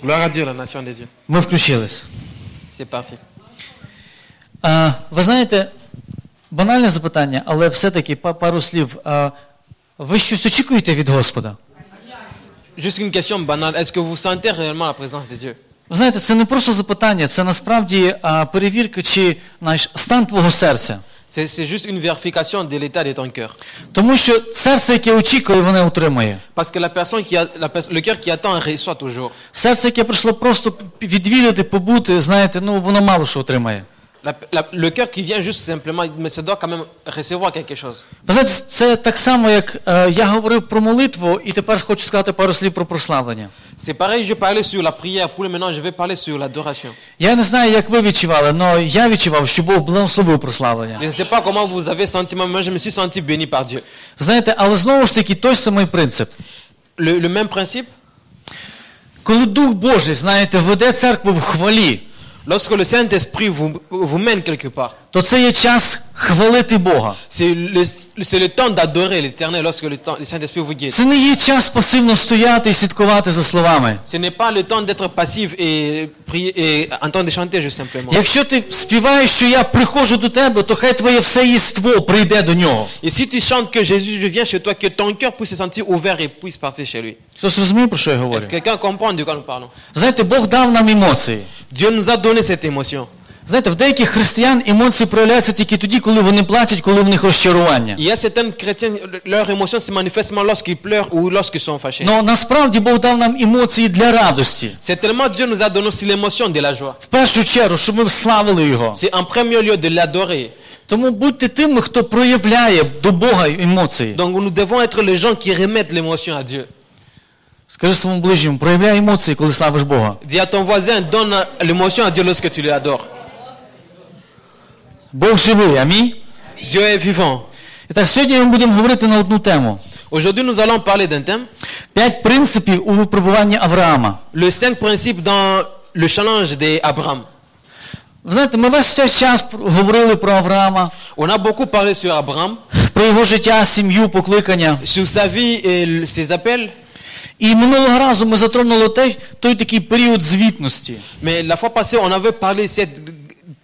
Gloire à Dieu, la nation des dieux. Ми включились. C'est parti. Ви знаєте, банальне запитання, але все-таки пару слів. Ви щось очікуєте від Господа? Juste une question banale. Est-ce que vous sentez réellement la présence de Dieu? Ви знаєте, це не просто запитання, це насправді перевірка, чи стан твого серця. C'est juste une vérification de l'état de ton cœur. Тому що серце, яке очікує, воно отримує. Parce que la personne qui a, le cœur qui attend reçoit toujours. Серце, яке прийшло просто відвідати, побути, знаєте, воно мало що отримає. Le cœur qui vient juste simplement, mais ça doit quand même recevoir quelque chose. Ви знаєте, це так само, як я говорив про молитву, і тепер хочу сказати пару слів про прославлення. C'est pareil, je parlais sur la prière, pour maintenant je vais parler sur l'adoration. Я не знаю, як ви відчували, але я відчував, що Бог благословив прославлення. Je ne sais pas comment vous avez senti, mais moi je me suis senti béni par Dieu. Знаєте, але знову ж таки той самий принцип. Le même principe. Коли Дух Божий, знаєте, веде церкву в хвалі, lorsque le Saint-Esprit vous mène quelque part, то це є час хвалити Бога. C'est le temps d'adorer l'Éternel lorsque le Saint-Esprit vous guide. Це не є час пасивно стояти і слідкувати за словами. Ce n'est pas le temps d'être passif et prier et entendre chanter juste simplement. Якщо ти співаєш, що я приходжу до тебе, то хай твоє все єство прийде до нього. Et si tu chantes que Jésus je viens chez toi, que ton cœur puisse se sentir ouvert et puisse partir chez lui. Хтось розуміє, про що я говорю? Est-ce que quelqu'un comprend de quoi nous parlons? Знаєте, Бог дав нам емоції. Dieu nous a donné cette émotion. Знаєте, в деяких християн емоції проявляються тільки тоді, коли вони плачуть, коли в них розчарування. Il y a certains chrétiens, leur émotion se manifeste seulement lorsqu'ils pleurent ou lorsqu'ils sont fâchés. Но насправді Бог дав нам емоції для радості. C'est tellement Dieu nous a donné aussi l'émotion de la joie. В першу чергу, щоб ми славили його. C'est en premier lieu de l'adorer. Тому будьте тими, хто проявляє до Бога емоції. Donc nous devons être les gens qui remettent l'émotion à Dieu. Скажи своєму ближньому, проявляй емоції, коли славиш Бога. Dis à ton voisin, donne l'émotion à Dieu lorsque tu l'adores. Бог живий, амінь. Dieu est vivant. І так, сьогодні ми будемо говорити на одну тему. Aujourd'hui, nous allons parler d'un thème. 5 принципів у випробуванні Авраама. Le 5 principes dans le challenge d'Abraham. Ви знаєте, ми весь цей час говорили про Авраама, On a beaucoup parlé sur Abraham, про його життя, сім'ю, покликання. sur sa vie et ses appels. І минулого разу ми затронули той такий період звітності. Mais la fois passée, on avait parlé de cette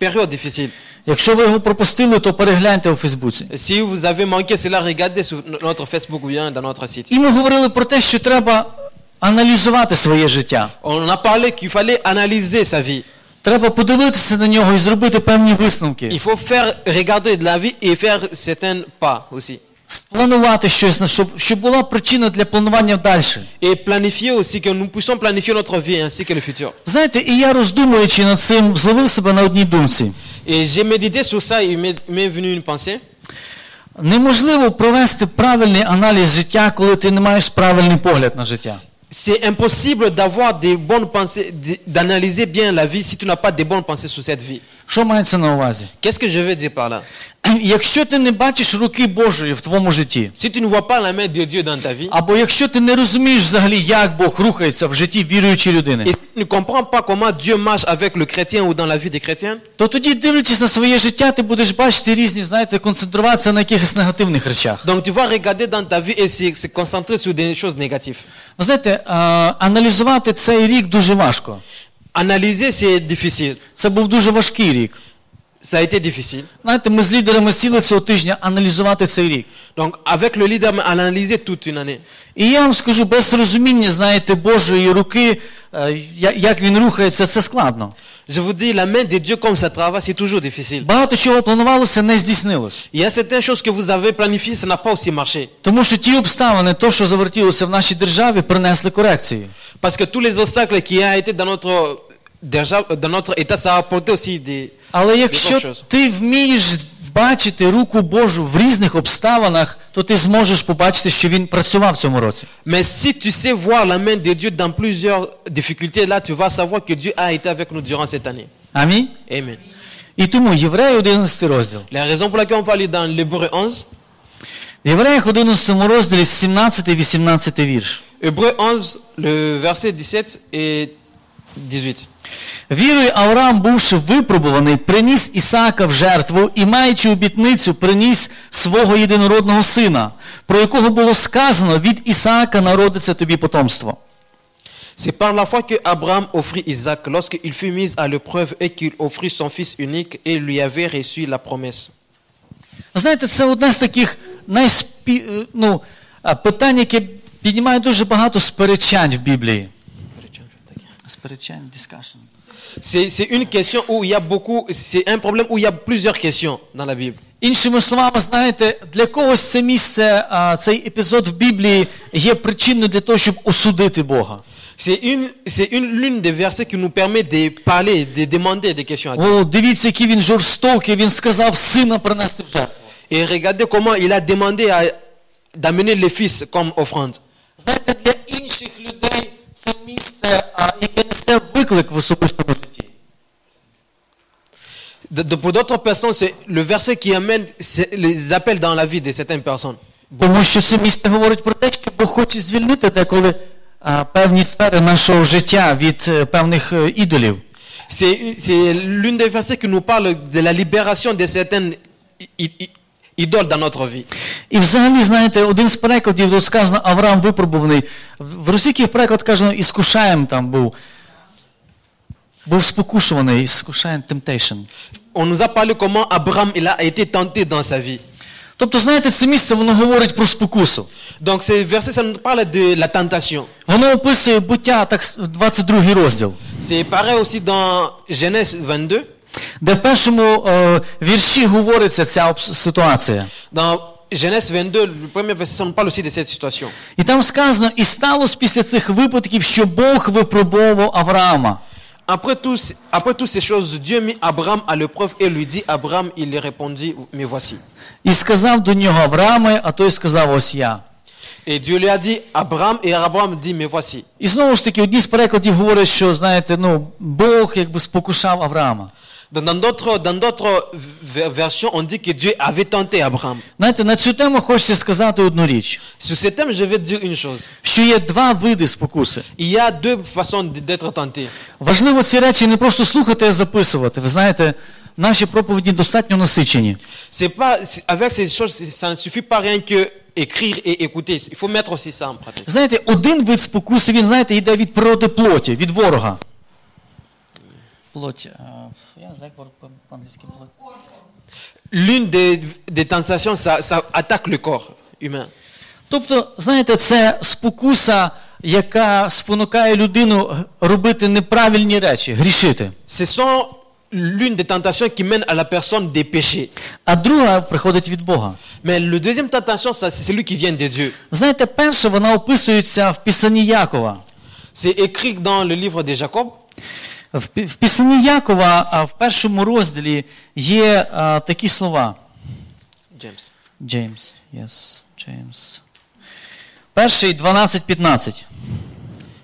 période difficile. Якщо ви його пропустили, то перегляньте у Фейсбуці. Si vous avez manqué cela, regardez sur notre Facebook ou bien dans notre site. І ми говорили про те, що треба аналізувати своє життя. On a parlé qu'il fallait analyser sa vie. Треба подивитися на нього і зробити певні висновки. Il faut faire regarder de la vie et faire certains pas aussi. Спланувати щось, щоб була причина для планування далі. Et planifier aussi, que nous puissions planifier notre vie ainsi que le futur. Знаєте, і я, роздумуючи над цим, зловив себе на одній думці. Et j'ai médité sur ça et m'est venue une pensée. Неможливо провести правильний аналіз життя, коли ти не маєш правильний погляд на життя. C'est impossible d'avoir des bonnes pensées, d'analyser bien la vie si tu n'as pas de bonnes pensées sur cette vie. Що мається на увазі? Qu'est-ce que je veux dire par là? Якщо ти не бачиш руки Божої в твоєму житті, Si tu ne vois pas la main de Dieu dans ta vie, або якщо ти не розумієш взагалі, як Бог рухається в житті віруючої людини, et si tu ne comprends pas comment Dieu marche avec le chrétien ou dans la vie des chrétiens, то тоді, дивлячись на своє життя, ти будеш бачити різні, знаєте, концентруватися на якихось негативних речах. donc tu vas regarder dans ta vie et se concentrer sur des choses négatives. Ви знаєте, аналізувати цей рік дуже важко. Analyser, c'est difficile. Це був дуже важкий рік. Ça a été difficile. Знаєте, ми з лідерами сіли цього тижня аналізувати цей рік. Donc avec le leader, analyser toute une année. І я вам скажу, без розуміння, знаєте, Божої руки, як він рухається, це складно. Je vous dis, la main de Dieu comme ça travaille, c'est toujours difficile. Багато чого планувалося, не здійснилось. Il y a certaines choses que vous avez planifiées, ça n'a pas aussi marché. Тому що ті обставини, то, що завертілося в нашій державі, принесли корекції. Parce que tous les obstacles qui ont été dans notre état, ça a apporté aussi des... Але якщо ти вмієш бачити руку Божу в різних обставинах, то ти зможеш побачити, що він працював в цьому році. Mais si tu sais voir la main de Dieu dans plusieurs difficultés, là tu vas savoir que Dieu a été avec nous durant cette année. Амінь. Amen. І тому Євреї 11 розділ. La raison pour laquelle on va aller dans l'Hébreu 11. В Євреях 11 розділі 17-18 вірш. Hébreu 11, le verset 17 et 18. Вірою Авраам, бувши випробуваний, приніс Ісаака в жертву і, маючи обітницю, приніс свого єдинородного сина, про якого було сказано, від Ісаака народиться тобі потомство. C'est par la foi que Abraham offrit Isaac lorsqu'il fut mis à l'épreuve et qu'il offrit son fils unique et lui avait reçu la promesse. Знаєте, це одне з таких питань, яке піднімає дуже багато сперечань в Біблії. Сперечань, discussion. C'est une question où il y a beaucoup, c'est un problème où il y a plusieurs questions dans la Bible. Іншими словами, знаєте, для когось це місце, цей епізод в Біблії є причиною для того, щоб осудити Бога. C'est l'une des versets qui nous permet de parler, de demander des questions à Dieu. О, дивіться, який він жорстокий, він сказав сина принести в жертву. Et regardez comment il a demandé d'amener les fils comme offrande. Знаєте, для інших людей це місце, яке несе виклик в особистому житті. Pour d'autres personnes, c'est le verset qui amène les appels dans la vie de certaines personnes. Тому що це місце говорить про те, що Бог хоче звільнити деколи певні сфери нашого життя від певних ідолів. C'est l'une des versets qui nous parle de la libération de certaines idoles dans notre vie. І взагалі, знаєте, один з перекладів, тут сказано, Авраам випробуваний. В російський переклад кажено, іскушаєм там був спокушуваний, іскушаєм, temptation. On nous a parlé comment Abraham il a été tenté dans sa vie. Тобто, знаєте, це місце, воно говорить про спокусу. Donc ces versets, ça nous parle de la tentation. Воно описує буття, так, 22 розділ. C'est pareil aussi dans Genèse 22. Де в першому вірші говориться ця ситуація. Dans Genèse 22, le premier verset, ça nous parle aussi de cette situation. І там сказано, і сталося після цих випадків, що Бог випробовував Авраама. Après toutes ces choses, Dieu mit Abraham à l'épreuve et lui dit, Abraham, il lui répondit, mais voici. І сказав до нього Аврааме, а той сказав, ось я. Et Dieu lui a dit, Abraham, et Abraham dit, mais voici. І знову ж таки, одні з перекладів говорять, що, знаєте, Бог якби спокушав Авраама. Dans d'autres versions, on dit que Dieu avait tenté Abraham. Знаєте, на цю тему хочеться сказати одну річ. Sur ce thème, je vais dire une chose. Що є два види спокуси. Il y a deux façons d'être tenté. Важливо ці речі не просто слухати, а записувати. Ви знаєте, наші проповіді достатньо насичені. C'est pas, avec ces choses, ça ne suffit pas rien que écrire et écouter. Il faut mettre aussi ça en pratique. Знаєте, один вид спокуси, він, знаєте, йде від природи плоті, від ворога. Плоть. Я не знаю, як по-англійськи плоть. L'une des tentations, ça attaque le corps humain. Тобто, знаєте, це спокуса, яка спонукає людину робити неправильні речі, грішити. Ce sont l'une des tentations qui mène à la personne des péchés. А друга приходить від Бога. Mais le deuxième tentation, c'est celui qui vient de Dieu. Знаєте, перша, вона описується в Писанні Якова. C'est écrit dans le livre de Jacob. В Писанні Якова, в першому розділі є такі слова. Джеймс. Перший, 12-15.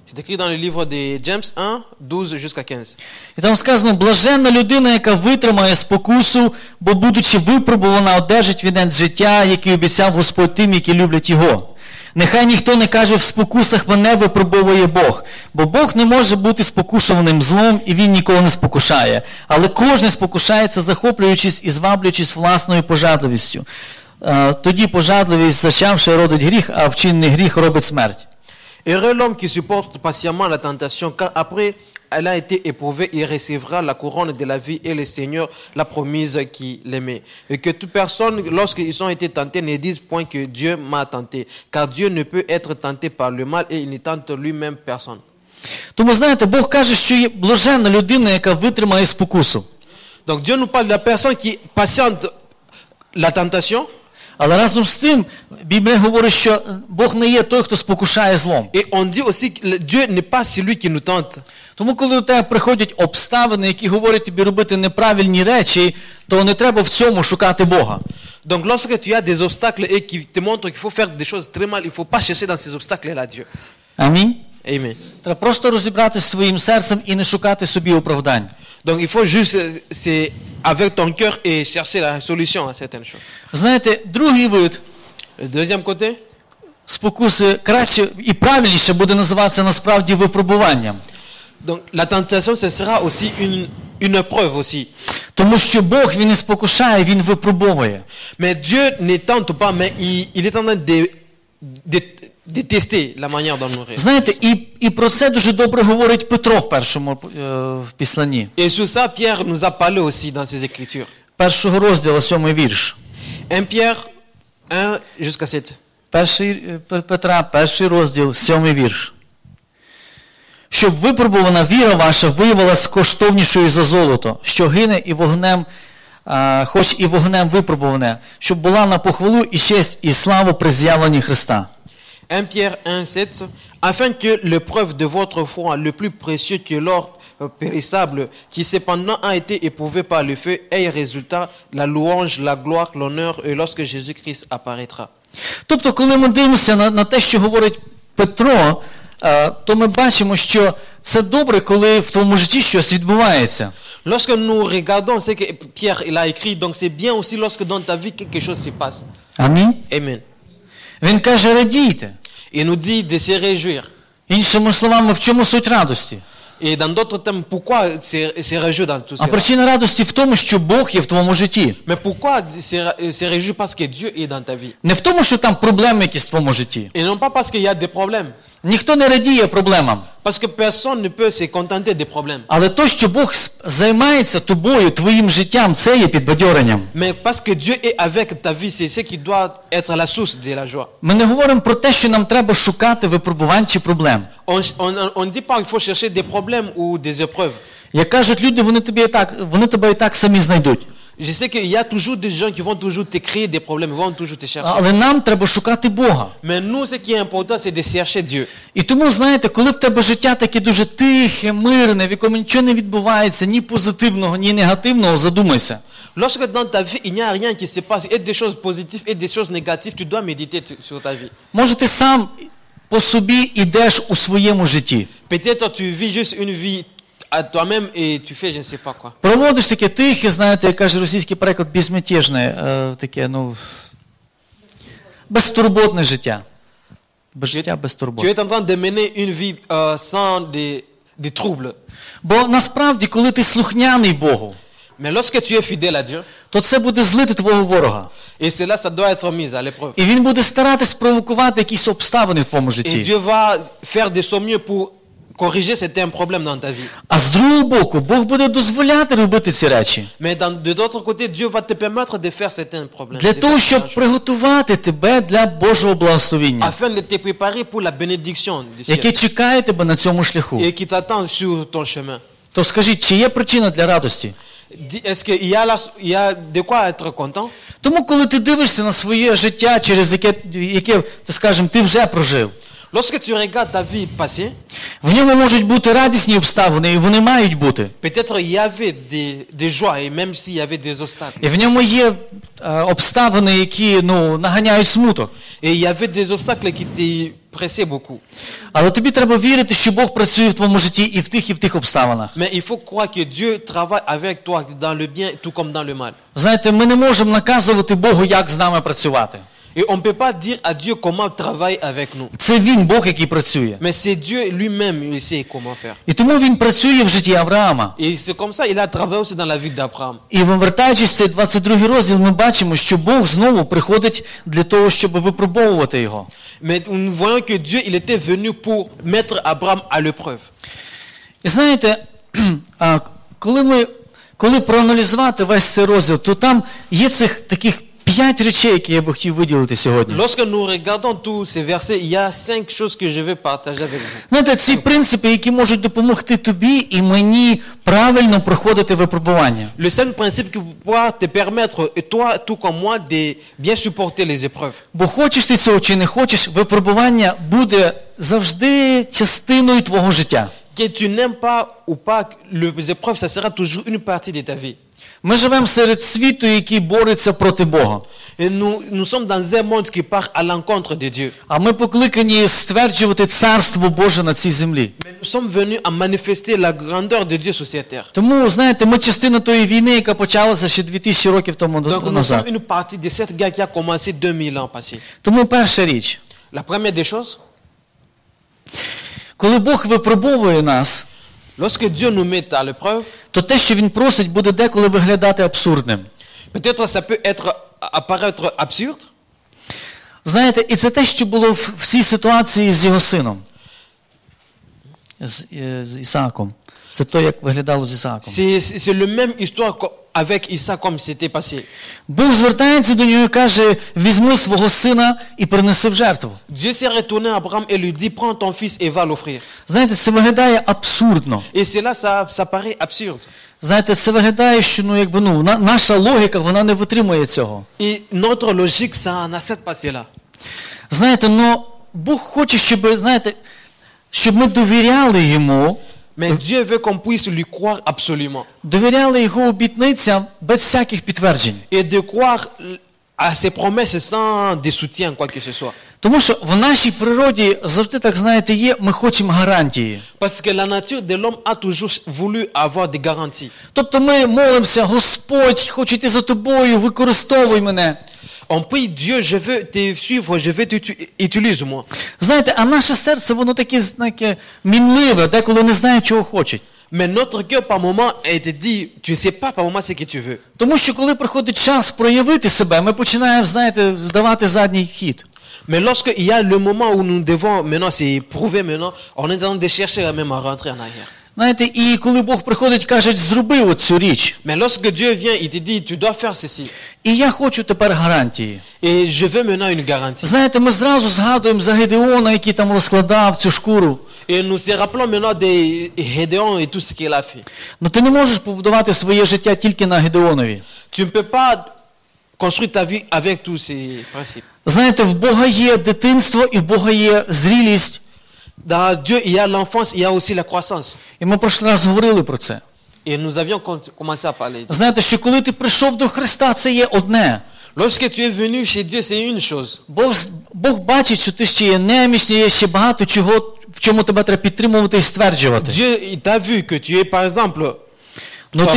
C'est écrit dans le livre de James 1, 12 jusqu'à 15. І там сказано, блаженна людина, яка витримає спокусу, бо будучи випробувана, одержить вінець життя, який обіцяв Господь тим, які люблять Його. Нехай ніхто не каже, в спокусах мене випробовує Бог, бо Бог не може бути спокушуваним злом, і Він нікого не спокушає. Але кожен спокушається, захоплюючись і зваблюючись власною пожадливістю. Тоді пожадливість, зачавши, родить гріх, а вчинений гріх робить смерть. Heureux l'homme qui supporte patiemment la tentation, car après elle a été éprouvée, il recevra la couronne de la vie et le Seigneur l'a promise qui l'aimait. Et que toute personne, lorsqu'ils ont été tentés, ne dise point que Dieu m'a tenté, car Dieu ne peut être tenté par le mal et il ne tente lui-même personne. Тому, знаєте, Бог каже, що є блаженна людина, яка витримає спокусу. Donc Dieu nous parle de la personne qui patiente la tentation. Але разом з цим Біблія говорить, що Бог не є той, хто спокушає злом. Et on dit aussi que Dieu n'est pas celui qui nous tente. Тому коли до тебе приходять обставини, які говорять тобі робити неправильні речі, то не треба в цьому шукати Бога. Donc lorsque tu as des obstacles et qui te montrent qu'il faut faire des choses très mal, il ne faut pas chercher dans ces obstacles-là Dieu. Амінь. Amen. Треба просто розібратися своїм серцем і не шукати собі оправдань. Donc il faut juste, c'est avec ton cœur et chercher la solution à certaines choses. Знаєте, другий вид Le deuxième côté, спокуси краще і правильніше буде називатися насправді випробуванням. donc la tentation, ce sera aussi une épreuve aussi. Тому що Бог, Він не спокушає, Він випробовує. Mais Dieu ne tente pas, mais il est en train détester la manière d'honorer. Знаєте, і про це дуже добре говорить Петро в першому в післанні. Et sur ça, Pierre nous a parlé aussi dans ses écritures. Першого розділу, 7 вірш. 1 Pierre 1 jusqu'à 7. Петра, перший розділ, 7 вірш. Щоб випробувана віра ваша виявилась коштовнішою за золото, що гине і вогнем, хоч і вогнем випробуване, щоб була на похвалу і честь і славу при з'явленні Христа. 1 Pierre 1, 7, afin que l'épreuve de votre foi, le plus précieux que l'or périssable, qui cependant a été éprouvé par le feu, ait résultat la louange, la gloire, l'honneur, et lorsque Jésus-Christ apparaîtra. Тобто, коли ми дивимося на те, що говорить Петро, то ми бачимо, що це добре, коли в твоєму житті щось відбувається. Lorsque nous regardons ce que Pierre il a écrit, donc c'est bien aussi lorsque dans ta vie quelque chose se passe. Амінь. Amen. Він каже, радійте. Il nous dit de se réjouir. Іншими словами, в чому суть радості? Et dans d'autres termes, pourquoi se réjouir dans tout А cela? причина радості в тому, що Бог є в твоєму житті. Mais pourquoi se réjouir parce que Dieu est dans ta vie? Не в тому, що там проблеми якісь в твоєму житті. Et non pas parce qu'il y a des problèmes. Ніхто не радіє проблемам. Parce que personne ne peut se contenter des problèmes. Але то, що Бог займається тобою, твоїм життям, це є підбадьоренням. Mais parce que Dieu est avec ta vie, c'est ce qui doit être la source de la joie. Ми не говоримо про те, що нам треба шукати випробувань чи проблем. On dit pas qu'il faut chercher des problèmes ou des épreuves. Як кажуть люди, вони тебе і так самі знайдуть. Je sais qu'il y a toujours des gens qui vont toujours te créer des problèmes, ils vont toujours te chercher. Але нам треба шукати Бога. Mais nous, ce qui est important, c'est de chercher Dieu. І тому, знаєте, коли в тебе життя таке дуже тихе, мирне, в якому нічого не відбувається, ні позитивного, ні негативного, задумайся. Lorsque dans ta vie, il n'y a rien qui se passe, et des choses positives et des choses négatives, tu dois méditer sur ta vie. Може, ти сам по собі ідеш у своєму житті. Peut-être tu vis juste une vie à toi-même et tu fais je ne sais pas quoi. Проводиш таке тихе, знаєте, як каже російський переклад, безмятежне, таке, безтурботне життя. Життя без турбот. Tu es en train de mener une vie sans des troubles. Бо насправді, коли ти слухняний Богу, Mais lorsque tu es fidèle à Dieu, то це буде злити твого ворога. et cela, ça doit être mis à l'épreuve. І він буде старатись провокувати якісь обставини в твоєму Et житті. Dieu va faire de son mieux pour corriger certains problèmes dans ta vie. А з другого боку, Бог буде дозволяти робити ці речі. Mais de l'autre côté, Dieu va te permettre de faire certains problèmes. Для de того, faire щоб certaines choses, приготувати тебе для Божого благословіння, afin de te préparer pour la bénédiction du ciel. яке чекає тебе на цьому шляху. Et qui t'attend sur ton chemin. То скажіть, чи є причина для радості? Est-ce qu'il y a de quoi être content? Тому, коли ти дивишся на своє життя, через яке, скажімо, ти вже прожив, Lorsque tu regardes ta vie passée, в ньому можуть бути радісні обставини, і вони мають бути. peut-être il y avait des joies, et même s'il y avait des obstacles. І в ньому є обставини, які наганяють смуток. Et il y avait des obstacles qui te pressaient beaucoup. Але тобі треба вірити, що Бог працює в твоєму житті і в тих обставинах. Mais il faut croire que Dieu travaille avec toi dans le bien tout comme dans le mal. Знаєте, ми не можемо наказувати Богу, як з нами працювати. Et on ne peut pas dire à Dieu comment travailler avec nous. Це Він, Бог, який працює. Mais c'est Dieu lui-même, il sait comment faire. І тому Він працює в житті Авраама. Et c'est comme ça il a travaillé aussi dans la vie d'Abraham. І вертаючись в цей 22 розділ, ми бачимо, що Бог знову приходить для того, щоб випробовувати його. Mais nous voyons que Dieu, il était venu pour mettre Abraham à l'épreuve. І знаєте, коли проаналізувати весь цей розділ, то там є цих таких 5 речей, які я би хотів виділити сьогодні. Lorsque nous regardons tous ces versets, il y a 5 choses que je vais partager avec vous. Знаєте, ці принципи, які можуть допомогти тобі і мені правильно проходити випробування. Le 5 principes qui pourra te permettre, et toi, tout comme moi, de bien supporter les épreuves. Бо хочеш ти цього чи не хочеш, випробування буде завжди частиною твого життя. Que tu n'aimes pas ou pas, les épreuves, ça sera toujours une partie de ta vie. Ми живемо серед світу, який бореться проти Бога. Et nous sommes dans un monde qui part à l'encontre de Dieu. А ми покликані стверджувати царство Боже на цій землі. Mais nous sommes venus à manifester la grandeur de Dieu sur cette terre. Тому, знаєте, ми частина тої війни, яка почалася ще 2000 років тому Donc nous sommes назад. une partie de cette guerre qui a commencé 2000 ans passés. Тому перша річ. La première des choses, Коли Бог випробовує нас, lorsque Dieu nous met à l'épreuve, то те, що Він просить, буде деколи виглядати абсурдним. peut-être ça peut apparaître absurde, Знаєте, і це те, що було в цій ситуації з його сином. З Ісааком. Це то, як виглядало з Ісааком. C'est la même histoire avec Isaac comme c'était passé. Бог звертається до нього і каже, візьми свого сина і принеси в жертву. Dieu s'est retourné à Abraham et lui dit, prends ton fils et va l'offrir. Знаєте, це виглядає абсурдно. Et cela, ça paraît absurde. Знаєте, це виглядає, що наша логіка, вона не витримує цього. Et notre logique, ça n'accepte pas cela. Знаєте, Бог хоче, щоб ми довіряли йому, Mais Dieu veut qu'on puisse lui croire absolument. Довіряли його обітницям без всяких підтверджень. Et de croire à ses promesses sans des soutiens, quoi que ce soit. Тому що в нашій природі завжди, так знаєте, є, ми хочемо гарантії. Parce que la nature de l'homme a toujours voulu avoir des garanties. Тобто ми молимося, Господь, хочу йти за тобою, використовуй мене. On prie Dieu, je veux te suivre, je veux utilise-moi. Знаєте, а наше серце, воно таке мінливе, деколи не знає, чого хоче. Mais notre cœur, par moment, te dit, tu ne sais pas par moment ce que tu veux. Тому що коли приходить час проявити себе, ми починаємо, знаєте, здавати задній хід. Mais lorsque il y a le moment où nous devons maintenant c'est prouver maintenant, on est en train de chercher même à rentrer en arrière. Знаєте, і коли Бог приходить, каже, зроби оцю річ. Mais lorsque Dieu vient, il te dit, tu dois faire ceci. І я хочу тепер гарантії. Et je veux maintenant une garantie. Знаєте, ми зразу згадуємо за Гедеона, який там розкладав цю шкуру. Et nous se rappelons maintenant de Gédéon et tout ce qu'il a fait. Ну ти не можеш побудувати своє життя тільки на Гедеонові. Tu ne peux pas construire ta vie avec tous ces principes. Знаєте, в Бога є дитинство і в Бога є зрілість. Dans Dieu, il y a l'enfance, il y a aussi la croissance. І ми прошлий раз говорили про це. Et nous avions commencé à parler. Знаєте, що коли ти прийшов до Христа, це є одне. Lorsque tu es venu chez Dieu, c'est une chose. Бог бачить, що ти ще є немічний, є ще багато чого, в чому тебе треба підтримувати і стверджувати. Dieu, il t'a vu que tu es, par exemple,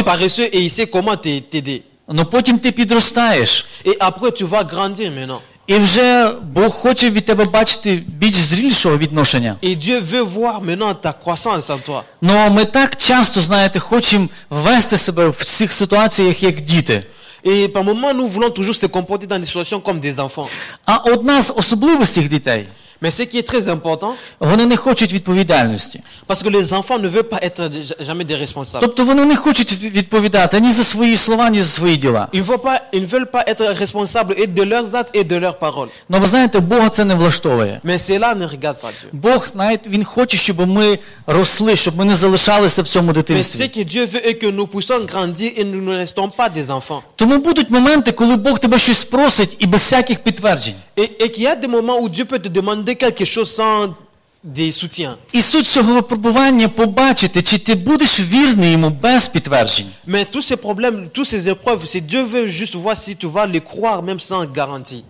paresseux et il sait comment t'aider. Но потім ти підростаєш. Et après, tu vas grandir maintenant. І вже Бог хоче від тебе бачити більш зрілішого відношення. Et Dieu veut voir maintenant ta croissance en toi. Но ми так часто, знаєте, хочемо вести себе в цих ситуаціях як діти. Et par moments, nous voulons toujours se comporter dans des situations comme des enfants. А одна з особливостей дітей, Mais ce qui est très important, вони не хочуть відповідальності. parce que les enfants ne veulent pas être jamais des responsables. Тобто вони не хочуть відповідати ні за свої слова, ні за свої діла. Ils ne veulent pas être responsables et de leurs actes et de leurs paroles. Но ви знаєте, Бога це не влаштовує. Mais cela ne regarde pas Dieu. Бог, знаєте, Він хоче, щоб ми росли, щоб ми не залишалися в цьому Mais ce дитинстві. que Dieu veut est que nous puissions grandir et nous ne restons pas des enfants. Тому будуть моменти, коли Бог тебе щось просить і без всяких підтверджень. Et qu'il y a des moments où Dieu peut te demander quelque chose sans des soutiens. І суть цього випробування побачити, чи ти будеш вірний йому без підтверджень. Mais tous ces problèmes, toutes ces épreuves, c'est Dieu veut juste voir si tu vas les croire même sans garantie.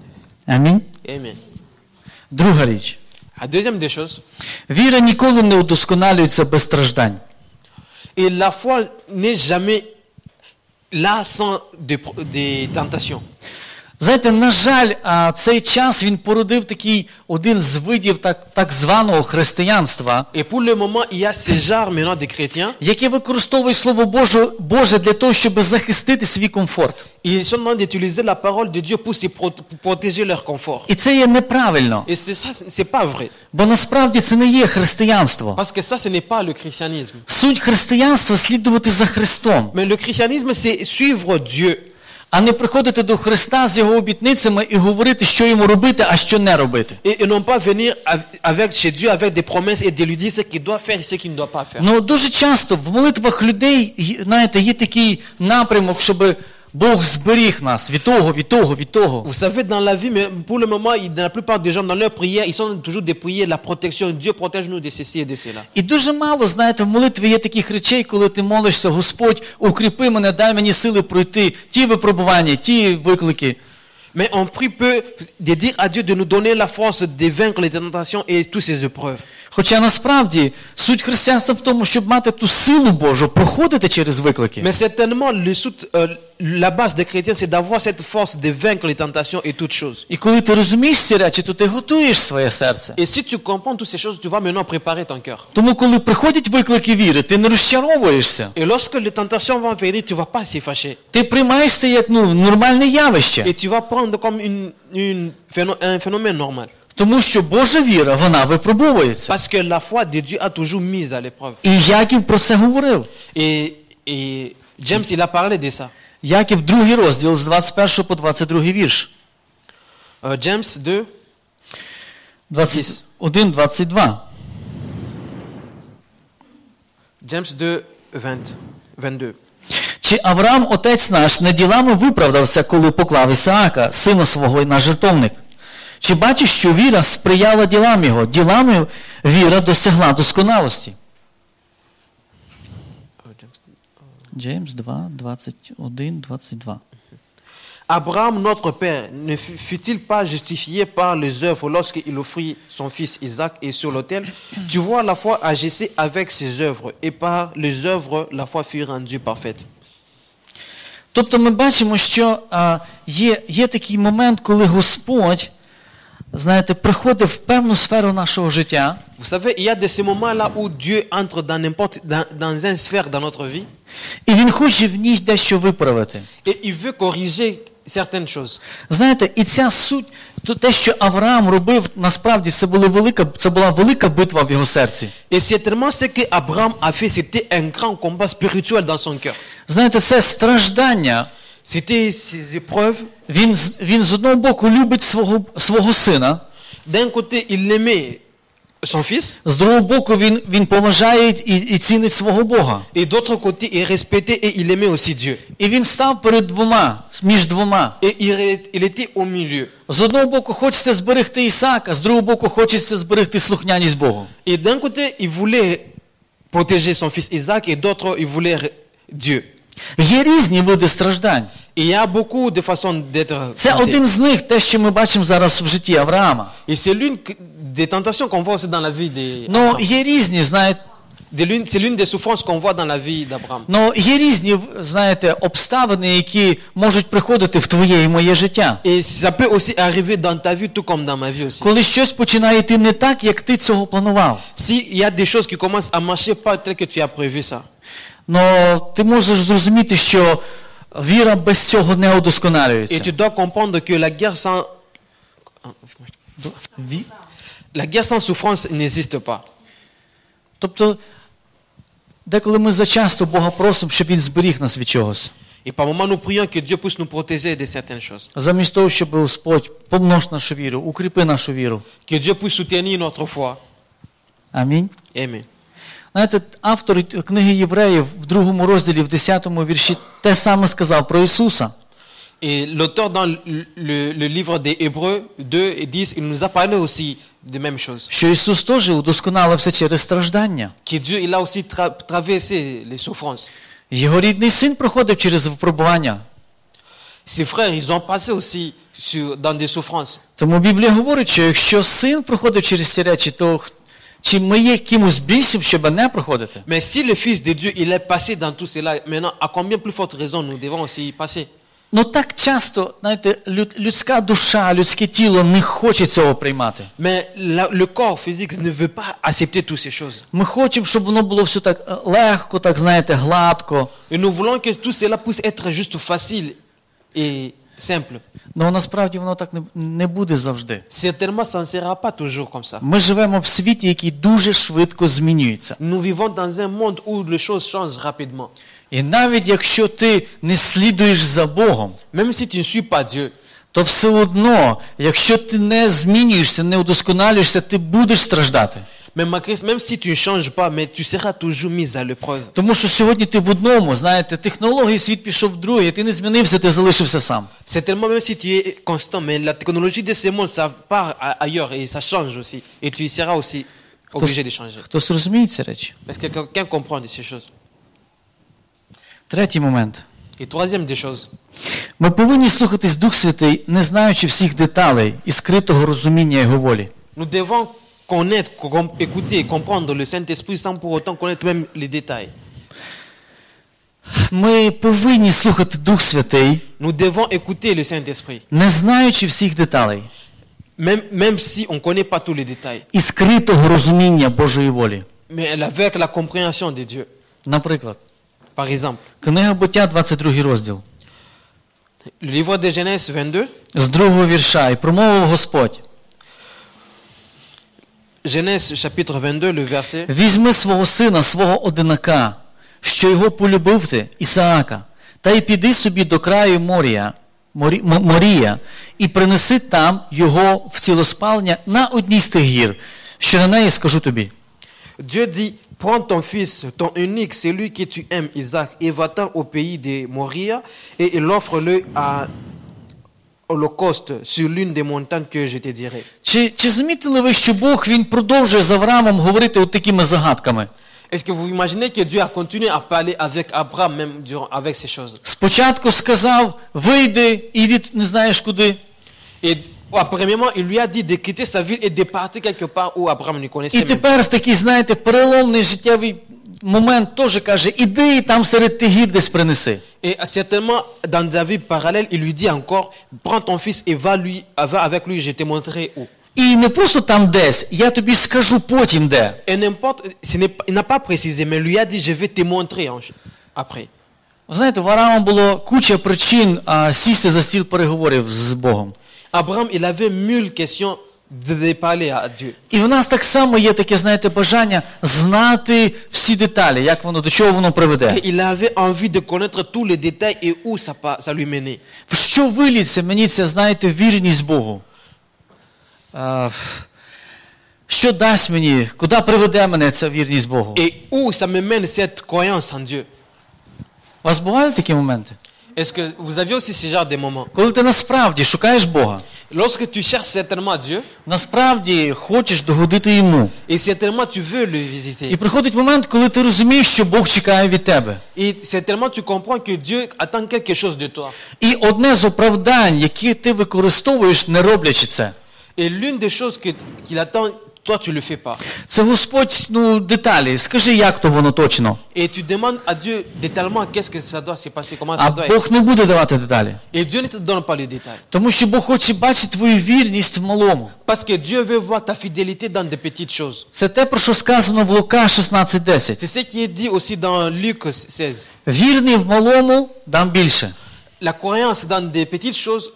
Амінь. Amen. Друга річ. La deuxième des choses, Віра ніколи не удосконалюється без страждань. et la foi n'est jamais là sans des tentations. Знаєте, на жаль, цей час він породив такий один з видів так званого християнства, Et pour le moment, il y a ce genre maintenant de chrétiens. яке використовує Слово Боже для того, щоб захистити свій комфорт. Ils sont en train d'utiliser la parole de Dieu pour protéger leur confort. І це є неправильно, Et c'est ça, c'est pas vrai. бо насправді це не є християнство. Parce que ça, ce n'est pas le christianisme. Суть християнства – слідувати за Христом, Mais le christianisme, c'est suivre Dieu. а не приходити до Христа з Його обітницями і говорити, що йому робити, а що не робити. Et non pas venir chez Dieu avec des promesses et de lui dire ce qu'il doit faire et ce qu'il ne doit pas faire. Ну, дуже часто в молитвах людей, знаєте, є такий напрямок, щоб Бог зберіг нас від того, від того, від того. Vous savez, dans la vie, mais pour le moment, dans la plupart des gens, dans leur prière, ils sont toujours de prier la protection. Dieu protège-nous de ceci et de cela. І дуже мало, знаєте, в молитві є таких речей, коли ти молишся, Господь, укріпи мене, дай мені сили пройти ті випробування, ті виклики. Mais on prie peu de dire à Dieu de nous donner la force de vaincre les tentations et toutes ces épreuves. Хоча насправді суть християнства в тому, щоб мати ту силу Божу, проходити через виклики. Mais certainement, la base des chrétiens, c'est d'avoir cette force de vaincre les tentations et toutes choses. І коли ти розумієш ці речі, то ти готуєш своє серце. Et si tu comprends toutes ces choses, tu vas maintenant préparer ton cœur. Тому коли приходять виклики віри, ти не розчаровуєшся. Et lorsque les tentations vont venir, tu vas pas s'y fâcher. Ти приймаєш це як нормальне явище. Et tu vas prendre comme un phénomène normal. Тому що Божа віра, вона випробовується. Parce que la foi de Dieu a toujours mise à l'épreuve. І Яків про це говорив. Et James, il a parlé de ça. Яків 2 розділ з 21 по 22 вірш. James 2, 21-22. James 2, 22. Чи Авраам, отець наш, не ділами виправдався, коли поклав Ісаака, сина свого, на жертовник? Чи бачиш, що віра сприяла ділам його? Ділами віра досягла досконалості. Джеймс 2, 21, 22. Abraham, notre père, ne fut-il pas justifié par les œuvres lorsqu'il offrit son fils Isaac et sur l'autel? Tu vois, la foi agissait avec ses œuvres, et par les œuvres, la foi fut rendue parfaite. Тобто ми бачимо, що є такий момент, коли Господь, знаєте, приходить в певну сферу нашого життя. Vous savez, il y a de ces moments-là où Dieu entre dans une sphère dans notre vie. І Він хоче в ній дещо виправити. Et il veut corriger certaines choses. Знаєте, і ця суть, то те, що Авраам робив, насправді це була велика битва в його серці. Et certainement, ce que Abraham a fait, c'était un grand combat spirituel dans son cœur. Знаєте, це страждання. C'était ces épreuves. Він з одного боку любить свого сина. D'un côté, il aimait son fils. З другого боку, він поважає і цінить свого Бога. Et d'autre côté, il respectait et il aimait aussi Dieu. І він став між двома. Et il était au milieu. З одного боку хочеться зберегти Ісаака, з другого боку хочеться зберегти слухняність Богу. Et d'un côté, il voulait protéger son fils Isaac et d'autre, il voulait Dieu. Є різні види страждань. Il y a beaucoup de façons d'être Це tenté. один з них, те, що ми бачимо зараз в житті Авраама. Et c'est l'une des tentations qu'on voit aussi dans la vie des Ну, є різні, знаєте, C'est l'une des souffrances qu'on voit dans la vie d'Abraham. ну, є різні, знаєте, обставини, які можуть приходити в твоє і моє життя. Et ça peut aussi arriver dans ta vie tout comme dans ma vie aussi. Коли щось починає йти не так, як ти цього планував. S'il y a des choses qui commencent à marcher pas tel que tu as prévu ça. Ну, ти можеш зрозуміти, що віра без цього не Et удосконалюється. tu dois comprendre que la guerre sans souffrance n'existe pas. Тобто, деколи ми зачасто Бога просимо, щоб Він зберіг нас від чогось. Et par moments nous prions que Dieu puisse nous protéger de certaines choses. Замість того, щоб Господь помнож нашу віру, укріпи нашу віру. Que Dieu puisse soutenir notre foi. Амінь. Amen. Знаєте, автор книги Євреїв в 2 розділі, в 10 вірші те саме сказав про Ісуса. Et l'auteur dans le livre des Hébreux 2 et 10, il nous a parlé aussi des mêmes choses. Що Ісус теж удосконалився через страждання. Que Dieu, il a aussi traversé les souffrances. Його рідний син проходив через випробування. Ses frères, ils ont passé aussi dans des souffrances. Тому Біблія говорить, що якщо син проходив через ці речі, то чи ми є кимось більшим, щоб не проходити? Mais si le Fils de Dieu, il est passé dans tout cela, maintenant, à combien plus forte raison nous devons aussi y passer? Ну так часто, знаєте, людська душа, людське тіло не хоче цього приймати. Mais le corps physique ne veut pas accepter toutes ces choses. Ми хочемо, щоб воно було все так легко, так, знаєте, гладко. Et nous voulons que tout cela puisse être juste facile et simple. Але насправді воно так не буде завжди. Certainement, ça ne sera pas toujours comme ça. Ми живемо в світі, який дуже швидко змінюється. Nous vivons dans un monde où les choses changent rapidement. І навіть якщо ти не слідуєш за Богом, Même si tu ne suis pas Dieu, то все одно, якщо ти не змінюєшся, не удосконалюєшся, ти будеш страждати. même si tu ne changes pas, mais tu seras toujours mis à l'épreuve. Тому що сьогодні ти в одному, знаєте, технології, світ пішов в другий, ти не змінився, ти залишився сам. Certainement, même si tu es constant, mais la technologie de ce monde, ça part ailleurs et ça change aussi. Et tu seras aussi obligé de changer. Хтось розуміє ці речі? Est-ce que quelqu'un comprend de ces choses? Третій момент. Et troisième des choses, Ми повинні слухатись Дух Святий, не знаючи всіх деталей і скритого розуміння Його волі. nous devons connaître, écouter, comprendre le Saint-Esprit sans pour autant connaître même les détails. Ми повинні слухати Дух Святий, Nous devons écouter le Saint-Esprit, не знаючи всіх деталей, même si on ne connaît pas tous les détails, і скритого розуміння Божої волі. mais avec la compréhension de Dieu. Наприклад, Par exemple, Книга Буття, 22 розділ, le livre de Genèse 22, з 2 вірша, і промовив Господь: Genèse chapitre 22, le verset. «Візьми свого сина, свого одинака, що його полюбив ти, Ісаака, та й піди собі до краю Морія, і принеси там його в цілоспалення на одній з тих гір, що на неї скажу тобі». Dieu dit, prends ton fils, ton unique, celui que tu aimes, Isaac, et va-t'en au pays de Moria, et l'offre-le à holocauste sur l'une des montagnes que je te dirai. Чи замітили ви, що Бог, Він продовжує з Авраамом говорити от такими загадками? Est-ce que vous imaginez que Dieu a continué à parler avec Abraham, même avec ces choses? Спочатку сказав: вийди, іди не знаєш куди. Et premièrement, il lui a dit de quitter sa ville et de partir quelque part où Abraham ne connaissait І même. тепер в такий, знаєте, переломний життєвий момент теж каже: іди і там серед тих гір десь принеси. Et certainement, dans des vies parallèles, il lui dit encore, prends ton fils et va avec lui, je te montrerai où. І не просто там десь, я тобі скажу потім де. Et n'importe, il n'a pas précisé, mais il lui a dit, je vais te montrer après. Ви знаєте, в Авраама було куча причин сісти за стіл переговорів з Богом. Abraham, il avait mille questions de parler à Dieu. І в нас так само є таке, знаєте, бажання знати всі деталі, як воно, до чого воно приведе. Et il avait envie de connaître tous les détails et où ça lui menait. В що виліться мені ця, знаєте, вірність Богу? Що дасть мені, куди приведе мене ця вірність Богу? Et où ça me mène cette croyance en Dieu. У вас бувають такі моменти? Est-ce que vous avez aussi ce genre de moments? Коли ти насправді шукаєш Бога, Lorsque tu cherches certainement Dieu, насправді хочеш догодити Йому. et certainement tu veux le visiter. І приходить момент, коли ти розумієш, що Бог чекає від тебе. Et certainement tu comprends que Dieu attend quelque chose de toi. І одне з оправдань, які ти використовуєш, не роблячи це, Et l'une des choses qu'il attend, toi tu le fais pas. це Господь, деталі. Скажи, як то воно точно. Et tu demandes à Dieu détaillement qu'est-ce que ça doit se passer, comment А ça doit être. Бог не буде давати деталі. Et Dieu ne te donne pas les détails. Тому що Бог хоче бачити твою вірність в малому. Parce que Dieu veut voir ta fidélité dans des petites choses. Це те, про що сказано в Лука 16:10. C'est ce qui est dit aussi dans Luc 16. Вірний в малому, дам більше. La croyance dans des petites choses,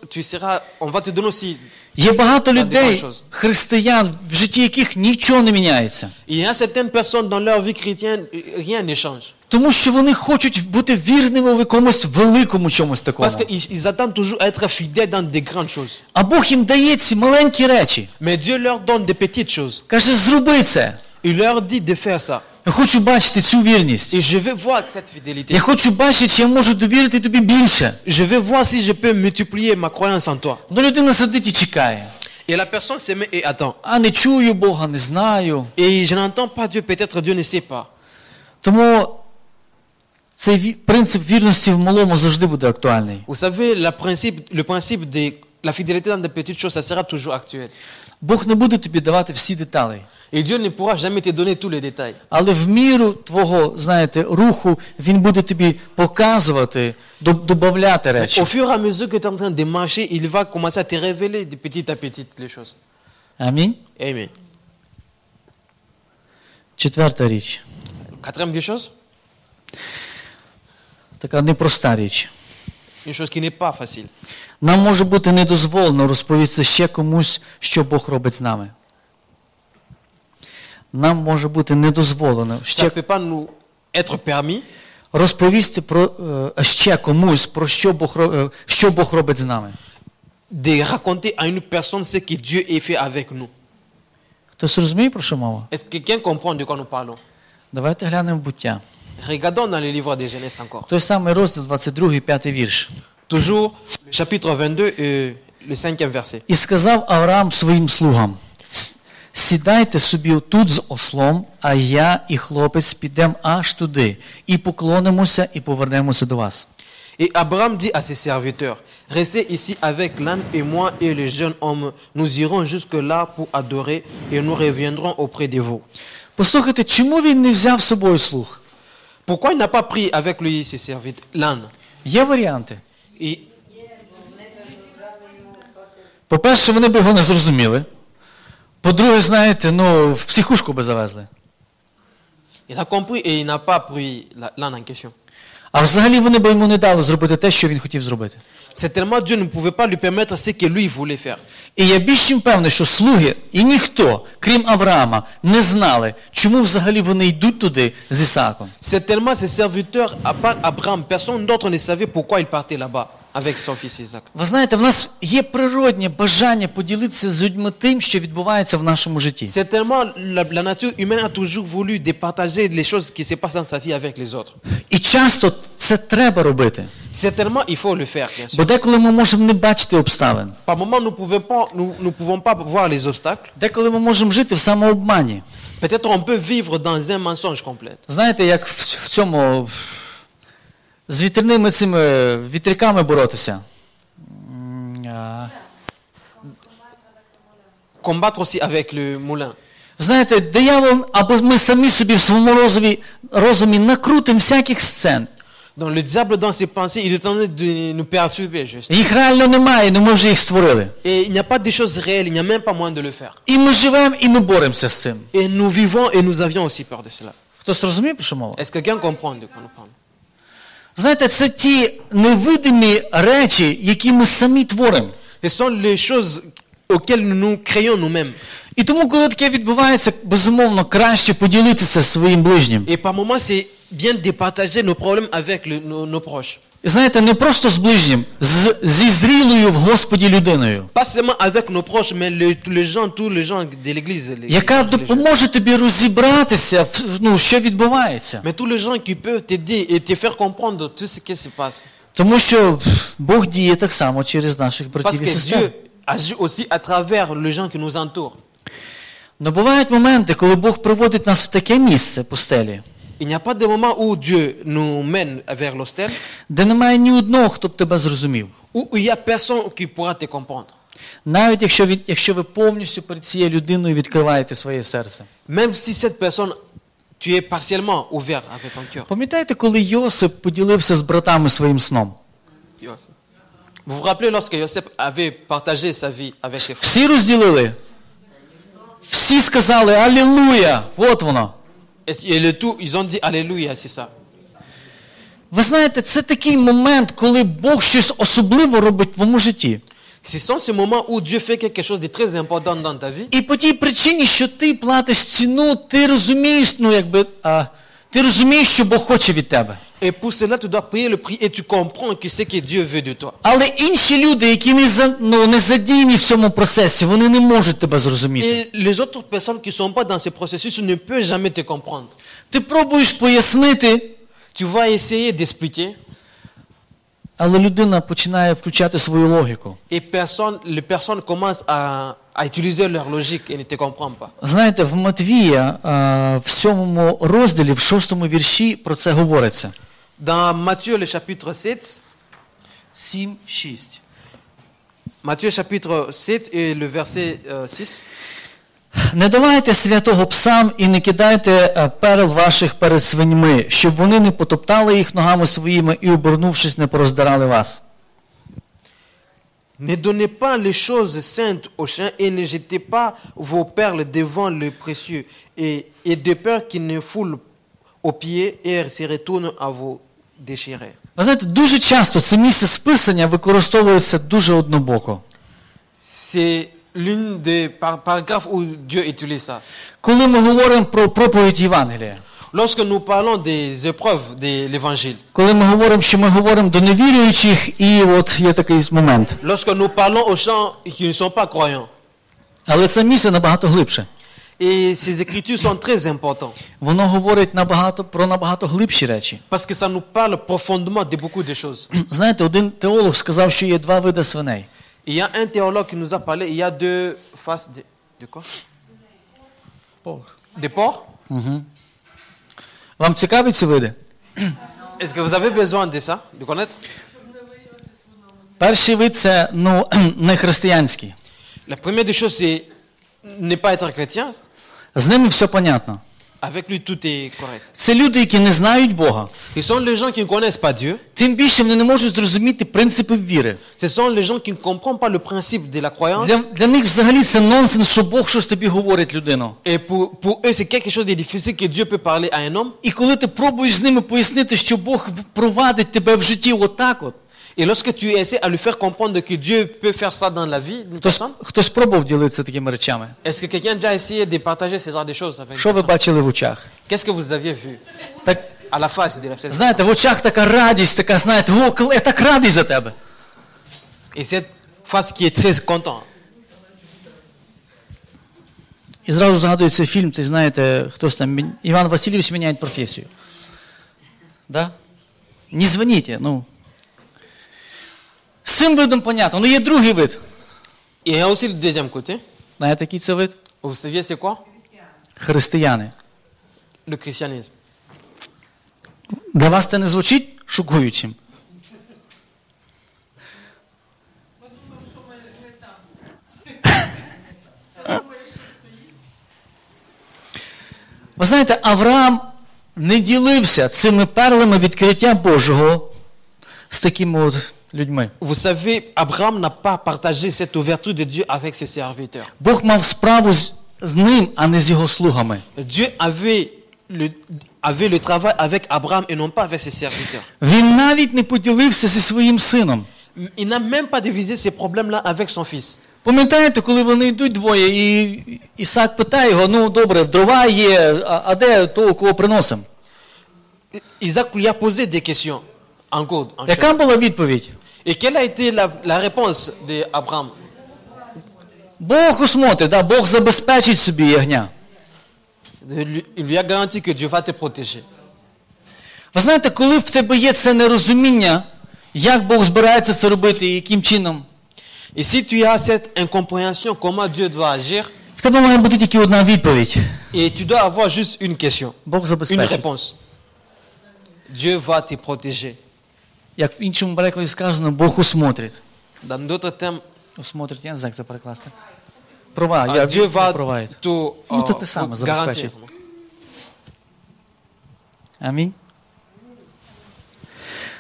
on va te donner aussi. Є багато людей, християн, в житті яких нічого не міняється. Il y a certaines personnes dans leur vie chrétienne, rien ne change. Тому що вони хочуть бути вірними в якомусь великому чомусь такому. Parce qu'ils attendent toujours à être fidèles dans des grandes choses. А Бог їм дає ці маленькі речі. Mais Dieu leur donne des petites choses. Каже, зроби це. Il leur dit de faire ça. Я хочу бачити цю вірність. Et je vais voir cette fidélité. Я хочу бачити, чи я можу довірити тобі більше. Je vais voir si je peux multiplier ma croyance en toi. Но людина сидить і чекає. Et la personne se met et attend. А не чую Бога, не знаю. Et je n'entends pas Dieu, peut-être Dieu ne sait pas. Тому цей принцип вірності в малому завжди буде актуальний. Vous savez, le principe de la fidélité dans des petites choses, ça sera toujours actuel. Бог не буде тобі давати всі деталі. Et Dieu ne pourra jamais te donner tous les détails. Але в міру твого, знаєте, руху, Він буде тобі показувати, додавати речі. Au fur et à mesure que tu es en train de marcher, il va commencer à te révéler de petit à petit les choses. Амінь. Amen. Четверта річ. Quatrième des choses, Така непроста річ. une chose qui n'est pas facile. Нам може бути недозволено розповісти ще комусь, що Бог робить з нами. Нам може бути недозволено Ça ще ne peut pas nous être permis розповісти про ще комусь, про що Бог робить з нами. de raconter à une personne ce que Dieu a fait avec nous. Хтось розуміє, про що мова? Est-ce que quelqu'un comprend de quoi nous parlons? Давайте глянемо в Буття. Regardons dans les livres de Genèse encore. Той самий розділ 22, 5 вірш. Toujours le chapitre 22 et le 5e verset. І сказав Авраам своїм слугам: сідайте собі тут з ослом, а я і хлопець підемо аж туди, і поклонимося, і повернемося до вас. Et Abraham dit à ses serviteurs, restez ici avec l'âne et moi et le jeune homme. Nous irons jusque-là pour adorer et nous reviendrons auprès de vous. Послухайте, чому він не взяв з собою слуг? Pourquoi il n'a pas pris avec lui ses serviteurs, l'âne? Є варіанти. Et По-перше, вони б його не зрозуміли. По-друге, знаєте, в психушку би завезли. il a compris et il n'a pas pris l'âne en question. А взагалі вони б йому не дали зробити те, що він хотів зробити. Certainement, Dieu ne pouvait pas lui permettre ce que lui voulait faire. І я більш чим певний, що слуги і ніхто, крім Авраама, не знали, чому взагалі вони йдуть туди з Ісааком. Certainement, ses serviteurs, à part Abraham, personne d'autre ne savait pourquoi il partait là-bas avec son fils Isaac. Ви знаєте, в нас є природнє бажання поділитися з людьми тим, що відбувається в нашому житті. Certainement, la nature humaine a toujours voulu départager les choses qui se passent dans sa vie avec les autres. І часто це треба робити. Certainement, il faut le faire, bien sûr. Бо деколи ми можемо не бачити обставин. Par moment, nous pouvons pas voir les obstacles. Деколи ми можемо жити в самообмані. Peut-être on peut vivre dans un mensonge complet. Знаєте, як в цьому з вітряними цими вітряками боротися. Combattre aussi avec le moulin. Знаєте, диявол, або ми самі собі в своєму розумі накрутимо всяких сцен. Donc le diable dans ses pensées, il est en train de nous perturber juste. Їх реально немає, але ми вже їх створили. Et il n'y a pas des choses réelles, il n'y a même pas moyen de le faire. І ми живемо, і ми боремося з цим. Et nous vivons et nous avions aussi peur de cela. Хтось розуміє, про що мова? Est-ce que quelqu'un comprend de quoi nous parlons? Знаєте, це ті невидимі речі, які ми самі творимо. Ce sont les choses auxquelles nous créons nous-mêmes. І тому, коли таке відбувається, безумовно, краще поділитися зі своїм ближнім. Et par moments, c'est bien de partager nos problèmes avec nos proches. І знаєте, не просто з ближнім, зі зрілою в Господі людиною, Pas seulement avec nos proches, mais tous les gens de l'église. яка допоможе тобі розібратися, що відбувається. Mais tous les gens qui peuvent t'aider et te faire comprendre tout ce qui se passe. Тому що Бог діє так само через наших Parce братів і que сестер. Dieu agit aussi à travers les gens qui nous entourent. Но бувають моменти, коли Бог приводить нас в таке місце, пустелі, Il n'y a pas de moment où Dieu nous mène vers l'hostel, де немає ні одного, хто б тебе зрозумів. où il n'y a personne qui pourra te comprendre. Навіть якщо ви повністю перед цією людиною відкриваєте своє серце. Même si cette personne, tu es partiellement ouvert avec ton cœur. Пам'ятаєте, коли Йосип поділився з братами своїм сном? Vous vous rappelez lorsque Joseph avait partagé sa vie avec ses frères? Всі розділили. Всі сказали «Алілуя!» Вот воно. Et le tout, ils ont dit Alléluia, c'est ça. Ви знаєте, це такий момент, коли Бог щось особливе робить в твоєму житті. Ce sont ces moments où Dieu fait quelque chose de très important dans ta vie. І по тій причині, що ти платиш ціну, ти розумієш, ти розумієш, що Бог хоче від тебе. Et pour cela, tu dois payer le prix et tu comprends que ce que Dieu veut de toi. Але інші люди, які не задіяні в цьому процесі, вони не можуть тебе зрозуміти. Et les autres personnes qui ne sont pas dans ce processus ne peuvent jamais te comprendre. Ти пробуєш пояснити, Tu vas essayer d'expliquer але людина починає включати свою логіку. et les personnes commencent à utiliser leur logique et ne te comprennent pas. Знаєте, в Матвія в 7 розділі, в 6 вірші про це говориться. Dans Matthieu, le chapitre 7, 7-6. Matthieu chapitre 7 et le verset 6. Не давайте святого псам і не кидайте перел ваших перед свиньми, щоб вони не потоптали їх ногами своїми і, обернувшись, не пороздирали вас. Ne donnez pas les choses saintes aux chiens et ne jetez pas vos perles devant le précieux et de peur qu'ils ne foulent aux pieds et se retournent à vous déchirer. Ви знаєте, дуже часто це місце з Писання використовується дуже однобоко. C'est l'une des paragraphes où Dieu utilise ça. Коли ми говоримо про проповідь Євангелія, Lorsque nous parlons des épreuves de l'évangile, коли ми говоримо, що ми говоримо до невіруючих, і от є такий момент. lorsque nous parlons aux gens qui ne sont pas croyants, Але це місце набагато глибше. et ces écritures sont très importantes, Воно говорить про набагато глибші речі. parce que ça nous parle profondément de beaucoup de choses. Знаєте, один теолог сказав, що є два види свиней. Il y a un théologue qui nous a parlé, il y a deux faces de quoi? Des porcs. Вам цікаві ці види? Est-ce que vous avez besoin de ça, de connaître? Перший вид це не християнський. La première des choses, c'est ne pas être chrétien. З ними все понятно. Avec lui, tout est correct. Це люди, які не знають Бога. Ce sont les gens qui ne connaissent pas Dieu. Тим більше вони не можуть зрозуміти принципів віри. Ce sont les gens qui ne comprennent pas le principe de la croyance. Для них взагалі це нонсенс, що Бог щось тобі говорить, людино. Et pour eux, c'est quelque chose de difficile que Dieu peut parler à un homme. І коли ти пробуєш з ними пояснити, що Бог провадить тебе в житті отак от. Et lorsque tu essaies à lui faire comprendre que Dieu peut faire ça dans la vie d'une personne, Хтось пробував ділитися такими речами? est-ce que quelqu'un a déjà essayé de partager ce genre de choses avec une Що ви personne? бачили в очах? Qu'est-ce que vous aviez vu Так, à la face de la personne? знаєте, в очах така радість, така, знаєте, я так радий за тебе. Et cette face qui est très content. І зразу згадується фільм, ти знаєте, хтось там, Іван Васильович міняє професію. Да? Не дзвоніть, З цим видом понятно. Ну є другий вид. Et il y a aussi le deuxième côté. Знаєте, який це вид? Vous saviez c'est quoi? Християни. Le christianisme. Для вас це не звучить шокуючим? Ви знаєте, Авраам не ділився цими перлами відкриття Божого з такими от людьми. Vous savez, Abraham n'a pas partagé cette ouverture de Dieu avec ses serviteurs. Бог мав справу з ним, а не з його слугами. Dieu avait le travail avec Abraham et non pas avec ses serviteurs. Він навіть не поділився зі своїм сином. Il n'a même pas divisé ces problèmes-là avec son fils. Пам'ятаєте, коли вони йдуть двоє, і Ісак питає його, добре, дрова є, а де того, кого приносимо? Isaac lui a posé des questions en code. Яка була відповідь? Et quelle a été la réponse d'Abraham? Бог усмотрить, Бог забезпечить собі ягня. Il lui a garanti que Dieu va te protéger. Ви знаєте, коли в тебе є це нерозуміння, як Бог збирається це робити і яким чином, Et si tu as cette incompréhension, comment Dieu doit agir, в тебе має бути тільки одна відповідь. et tu dois avoir juste une question, Бог une забезпечить. réponse. Dieu va te protéger. Як в іншому перекладі сказано, Бог усмотрить. Dans d'autres termes, Усмотрить, я не знаю, як це перекласти. Dieu va Провадить. tout то те саме, garantir. забезпечить. Амінь.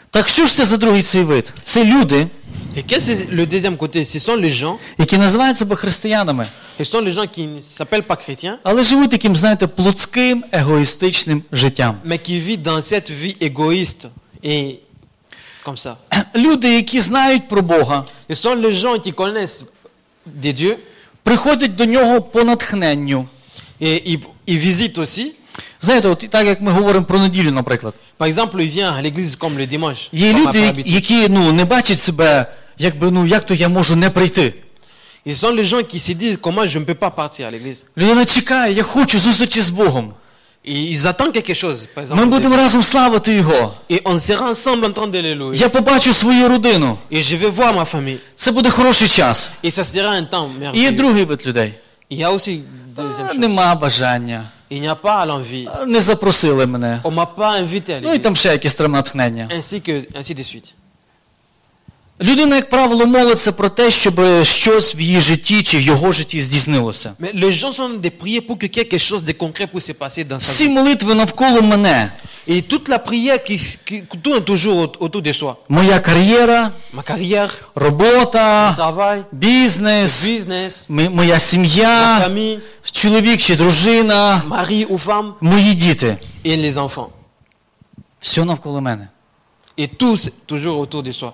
Так що ж це за другий цей вид? Це люди, Et qu'est-ce que c'est le deuxième côté? Ce sont les gens, які називають себе християнами, ce sont les gens qui ne s'appellent pas chrétiens, але живуть таким, знаєте, плотським, егоїстичним життям. mais qui vivent dans cette vie égoïste et comme ça. Люди, які знають про Бога, Ce sont les gens qui connaissent des dieux приходять до нього по натхненню. et ils visitent aussi. Знаєте, от так як ми говоримо про неділю, наприклад. Par exemple, ils viennent à l'église comme le dimanche. Є comme люди, après habitude. які не бачать себе, як то я можу не прийти. Ils sont les gens qui se disent comment je ne peux pas partir à l'église. Людина чекає, я хочу зустрічі з Богом. Et ils attendent quelque chose, par exemple. Ми будемо разом славити Його. Et on sera ensemble en train de le louer. Я побачу свою родину. Et je vais voir ma famille. Це буде хороший час. Et ça sera un temps І є merveilleux. другий вид людей. Il y a aussi deuxième chose. Нема бажання. Il n'y a pas l'envie. Не запросили мене. On m'a pas invité à І l'église. там ще якесь там натхнення. Ainsi de suite. Людина, як правило, молиться про те, щоб щось в її житті чи в його житті здійснилося. Mais les gens sont de prier pour que quelque chose de concret puisse se passer dans sa Всі vie. молитви навколо мене. Et toute la prière qui tourne toujours autour de soi. Моя кар'єра, Ma carrière, mon робота, travail, бізнес, business, моя ma сім'я, famille, чоловік чи дружина, mari ou femme мої діти. et les enfants. Все навколо мене. Et tous toujours autour de soi.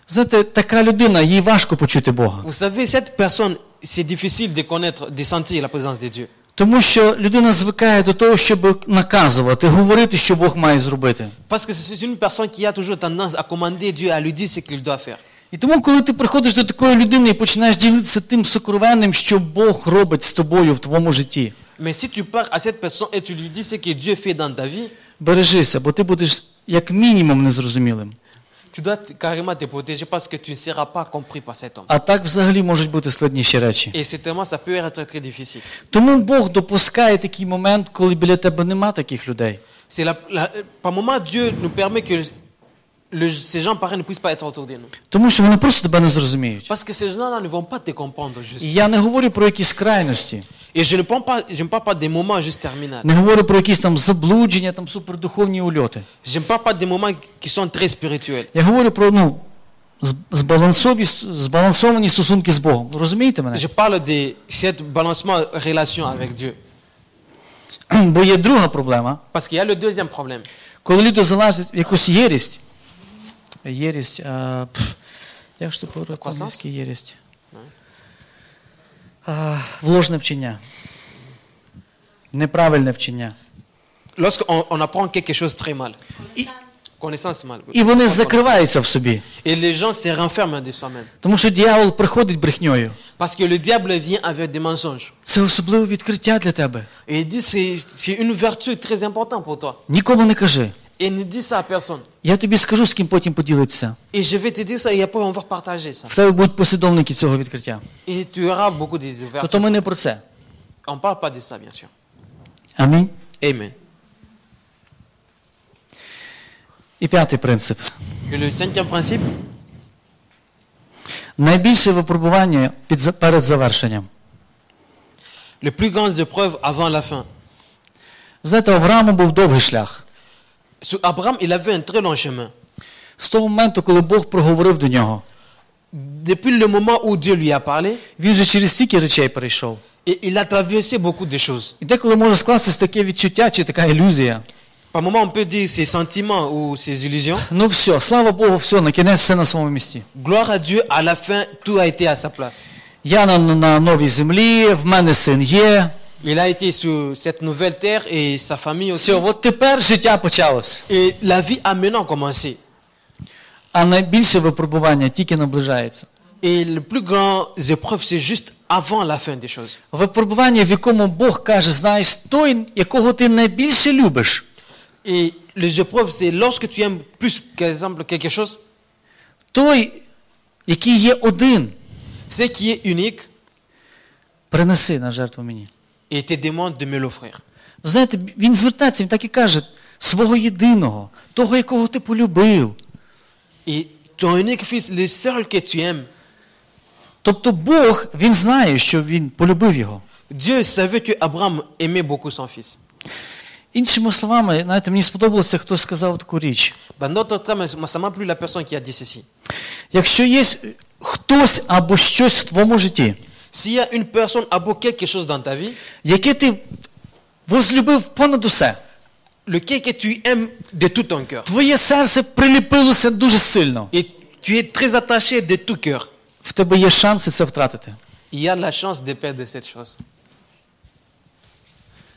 Знаєте, така людина, їй важко почути Бога. Vous savez, cette personne, c'est difficile de connaître, de sentir la présence de Dieu. Тому що людина звикає до того, щоб наказувати, говорити, що Бог має зробити. Parce que c'est une personne qui a toujours tendance à commander Dieu, à lui dire ce qu'il doit faire. І тому, коли ти приходиш до такої людини і починаєш ділитися тим сокровенним, що Бог робить з тобою в твоєму житті, Mais si tu pars à cette personne et tu lui dis ce que Dieu fait dans ta vie, бережися, бо ти будеш як мінімум незрозумілим. tu dois carrément te protéger parce que tu ne seras pas compris par cet homme. А так взагалі можуть бути складніші речі. Et certainement, ça peut être très difficile. Тому Бог допускає такий момент, коли біля тебе нема таких людей. Par moment, Dieu nous permet que ces gens pareils ne puissent pas être autour de nous. Тому що вони просто тебе не зрозуміють. Parce que ces gens-là ne vont pas te comprendre juste. І я не говорю про якісь крайності. Et je ne parle pas des moments juste terminaux. Не говорю про якісь там заблудження, там супердуховні ульоти. Je ne parle pas des moments qui sont très spirituels. Я говорю про збалансовані стосунки з Богом. Розумієте мене? Je parle de cette balancement relation avec Dieu. Бо є друга проблема. Parce qu'il y a le deuxième problème. Коли люди залазять в якусь єрість, як ж то по-англійськи єрість? В ложне вчення. Неправильне вчення. Lorsqu'on apprend quelque chose très mal. Connaissance mal. І вони закриваються в собі. Et les gens se renferment de soi-même. Тому що диявол приходить брехньою. Parce que le diable vient avec des mensonges. Це особливе відкриття для тебе. Et il dit c'est une vertu très importante pour toi. Нікому не кажи. Et ne dis ça à personne. Я тобі скажу, з ким потім поділитися. Et je vais te dire ça et après on va partager ça. В тебе будуть послідовники цього відкриття. Et tu auras beaucoup de vertus. Тобто ми не про це. On parle pas de ça bien sûr. Амінь. Amen. І п'ятий принцип. Et le cinquième principe, Найбільше випробування перед завершенням. les plus grandes épreuves avant la fin. Знаєте, у Авраама був довгий шлях. Sur Abraham, il avait un très long chemin. З того моменту, коли Бог проговорив до нього, Depuis le moment où Dieu lui a parlé, він же через стільки речей перейшов. et il a traversé beaucoup de choses. І деколи може скластися таке відчуття чи така ілюзія. Par moment, on peut dire ses sentiments ou ses illusions. Ну все, слава Богу, все, на кінець все на своєму місці. Gloire à Dieu, à la fin, tout a été à sa place. Я на новій землі, в мене син є. Il a été sur cette nouvelle terre et sa famille aussi. Все, от тепер життя почалось. Et la vie a maintenant commencé. А найбільше випробування тільки наближається. Et les plus grandes épreuves, c'est juste avant la fin des choses. Випробування, в якому Бог каже, знаєш, той, якого ти найбільше любиш, Et les épreuves, c'est lorsque tu aimes plus, par exemple, quelque chose, той, який є один, ce qui est unique, принеси на жертву мені. et te demande de me l'offrir. Знаєте, він звертається, він так і каже, свого єдиного, того, якого ти полюбив. Et ton unique fils, le seul que tu aimes, Тобто Бог, він знає, що він полюбив його. Dieu savait que Abraham aimait beaucoup son fils. Іншими словами, знаєте, мені сподобалося, хтось сказав таку річ. Dans d'autres cas, ça m'a plu la personne qui a dit ceci. Якщо є хтось або щось в твоєму житті, S'il y a une personne ou quelque chose dans ta vie, яке ти возлюбив понад усе, lequel que tu aimes de tout ton cœur, твоє серце приліпилося дуже сильно, et tu es très attaché de tout cœur, в тебе є шанси це втратити. il y a la chance de perdre cette chose.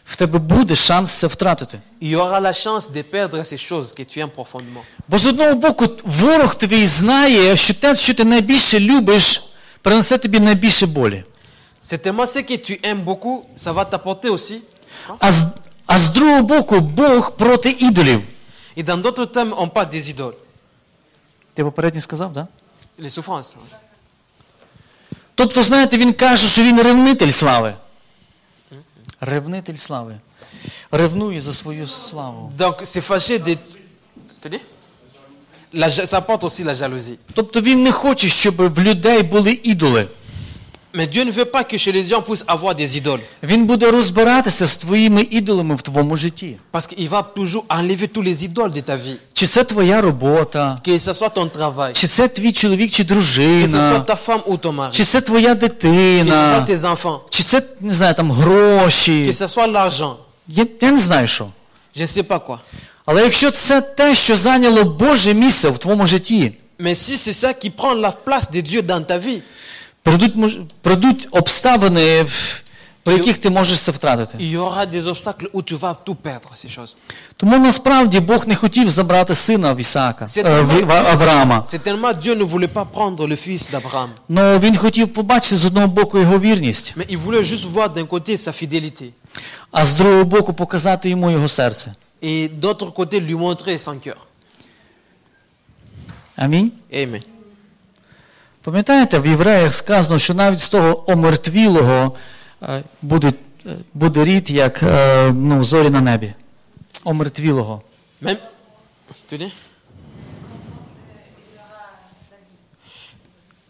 В тебе буде шанс це втратити. Il y aura la chance de perdre ces choses que tu aimes profondément. Бо з одного боку, ворог твій знає, що те, що ти найбільше любиш, принесе тобі найбільше болі. Certainement, ce que tu aimes beaucoup, ça va t'apporter aussi. А з другого боку, Бог проти ідолів. Et dans d'autres termes, on parle des idoles. Ти попередньо сказав, так? Les souffrances. Тобто, знаєте, він каже, що він ревнитель слави. Ревнитель слави. Ревнує за свою славу. Donc, c'est fâché de... Tu dis? Ça apporte aussi la jalousie. Тобто він не хоче, щоб в людей були ідоли. Mais Dieu ne veut pas que chez les gens puissent avoir des idoles. Він буде розбиратися з твоїми ідолами в твоєму житті. Parce qu'il va toujours enlever tous les idoles de ta vie. Чи це твоя робота, Que ce soit ton travail, чи це твій чоловік чи que ce soit дружина, ta femme ou ton mari, чи це твоя que ce soit дитина, tes enfants, чи це, не знаю, там que гроші. ce soit l'argent. Я не знаю що. Je ne sais pas quoi. Але якщо це те, що зайняло Боже місце в твоєму житті, Mais si c'est ça qui prend la place de Dieu dans ta vie, прийдуть обставини, при яких ти можеш це втратити. il y aura des obstacles où tu vas tout perdre, ces choses. Тому насправді Бог не хотів забрати сина в Ісаака, в Авраама. Certainement, Dieu ne voulait pas prendre le fils d'Abraham. Но він хотів побачити з одного боку його вірність, Mais il voulait juste voir d'un côté sa fidélité. а з другого боку показати йому його серце. Et d'autre côté, lui montrer son cœur. Амінь. Amen. Пам'ятаєте, в Євреях сказано, що навіть з того омертвілого буде рід, як зорі на небі. омертвілого. Même, tu dis?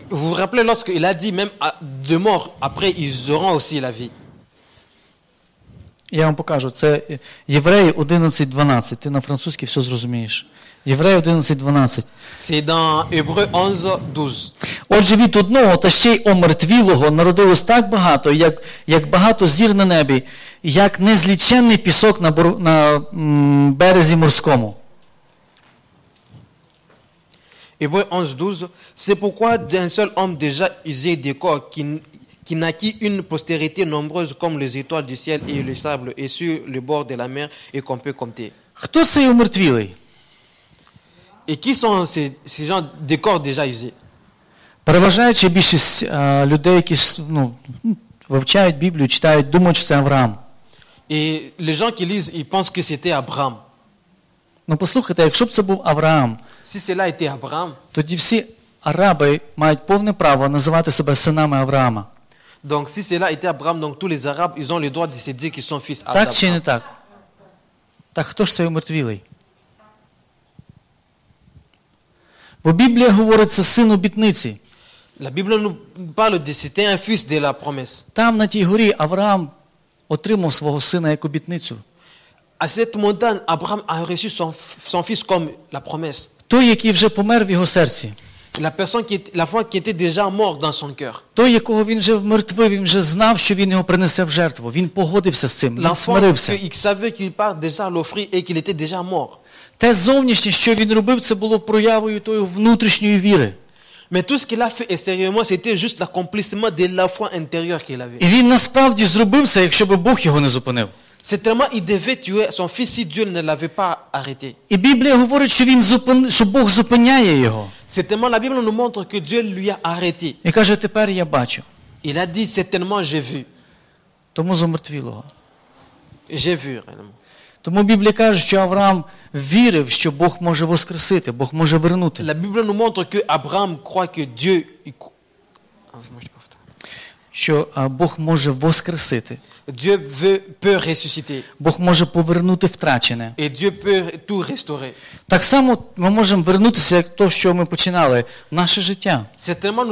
Vous vous rappelez lorsqu'il a dit même de mort, après ils auront aussi la vie. Я вам покажу, це Євреї 11:12. Ти на французькій все зрозумієш. Євреї 11:12. C'est dans Hébreux 11:12. Отже, від одного та ще й омертвілого народилось так багато, як багато зір на небі, як незліченний пісок на березі морському. Hébreux 11:12. C'est pourquoi d'un seul homme déjà usé des corps qui naquit une postérité nombreuse comme les étoiles du ciel et le sable et sur le bord de la mer et qu'on peut compter. Хто цей омертвілий? Et qui sont ces gens des corps déjà usés? Переважаючи більшість людей, які вивчають Біблію, читають, думають, що це Авраам. Et les gens qui lisent, ils pensent que c'était Abraham. Ну послухайте, якщо б це був Авраам, Si cela était Abraham, тоді всі араби мають повне право називати себе синами Авраама. donc si cela était Abraham, donc tous les Arabes, ils ont le droit de se dire qu'ils sont fils Так чи не d'Abraham. так? Так хто ж цей омертвілий? Бо Біблія говорить, це син обітниці. La Bible nous parle de c'était un fils de la promesse. Там на тій горі Авраам отримав свого сина як обітницю. À cette montagne, Abraham a reçu son fils comme la promesse. Той, який вже помер в його серці. La foi qui était déjà mort dans son cœur. Той, якого він вже вмертвив, він вже знав, що він його принесе в жертву. Він погодився з цим, він L'enfant, смирився. il savait qu'il part déjà à l'offrir et qu'il était déjà mort. Те зовнішнє, що він робив, це було проявою тої внутрішньої віри. Mais tout ce qu'il a fait extérieurement, c'était juste l'accomplissement de la foi intérieure qu'il avait. І він насправді зробив це, якщо б Бог його не зупинив. C'est tellement il devait tuer son fils si Dieu ne l'avait pas arrêté. І Біблія говорить, що Бог зупиняє його. C'est tellement la Bible nous montre que Dieu lui a arrêté. І каже, тепер я бачу. Il a dit certainement j'ai vu. Тому зомертвілого. J'ai vu réellement. Тому Біблія каже, що Авраам вірив, що Бог може воскресити, Бог може вернути. La Bible nous montre que Abraham croit que Dieu Що Бог може воскресити. Dieu peut ressusciter. Бог може повернути втрачене. Et Dieu peut tout restaurer. Так само ми можемо вернутися, як то, що ми починали, в наше життя. Certainement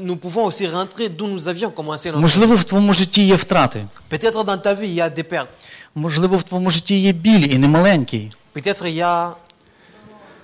nous pouvons aussi rentrer d'où nous avions commencé notre vie. Можливо, в твоєму житті є втрати. Peut-être dans ta vie il y a des pertes. Можливо, в твоєму житті є біль і немаленький. Peut-être il y a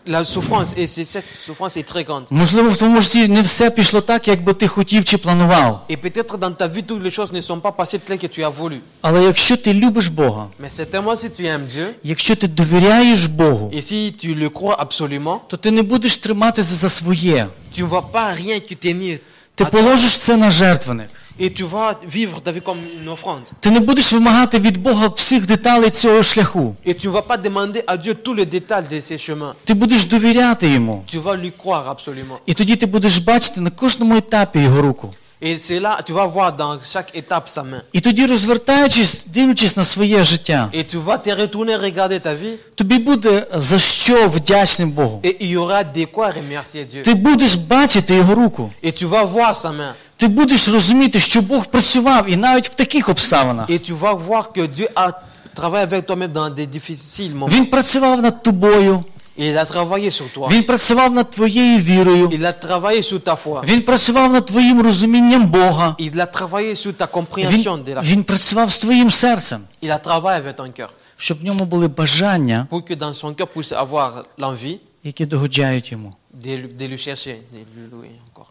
la souffrance et cette souffrance est très grande. Можливо, в твоєму житті не все пішло так, як би ти хотів чи планував. Et peut-être dans ta vie toutes les choses ne sont pas passées telles que tu as voulu. Але якщо ти любиш Бога, Mais certainement si tu aimes Dieu якщо ти довіряєш Богу, et si tu le crois absolument, то ти не будеш триматися за своє. tu ne vas pas rien que tenir. Ти положиш це на жертвенник. Et tu vas vivre ta vie comme une offrande. Ти не будеш вимагати від Бога всіх деталей цього шляху. Et tu ne vas pas demander à Dieu tous les détails de ces chemins. Ти будеш довіряти йому. Tu vas lui croire absolument. І тоді ти будеш бачити на кожному етапі його руку. Et c'est là, tu vas voir dans chaque étape sa main. І тоді, розвертаючись, дивлячись на своє життя, Et tu vas te retourner regarder ta vie. тобі буде за що вдячним Богу. Et il y aura de quoi remercier Dieu. Ти будеш бачити його руку. Et tu vas voir sa main. Ти будеш розуміти, що Бог працював і навіть в таких обставинах. Et tu vas voir que Dieu a travaillé avec toi même dans des difficiles moments. Він працював над тобою. Il a travaillé sur toi. Він працював над твоєю вірою. Il a travaillé sur ta foi. Він працював над твоїм розумінням Бога. Il a travaillé sur ta compréhension de la foi. Він працював з твоїм серцем, Il a travaillé avec ton cœur. щоб в ньому були бажання, Pour que dans son cœur puisse avoir l'envie які догоджають йому. de le chercher, de le louer encore.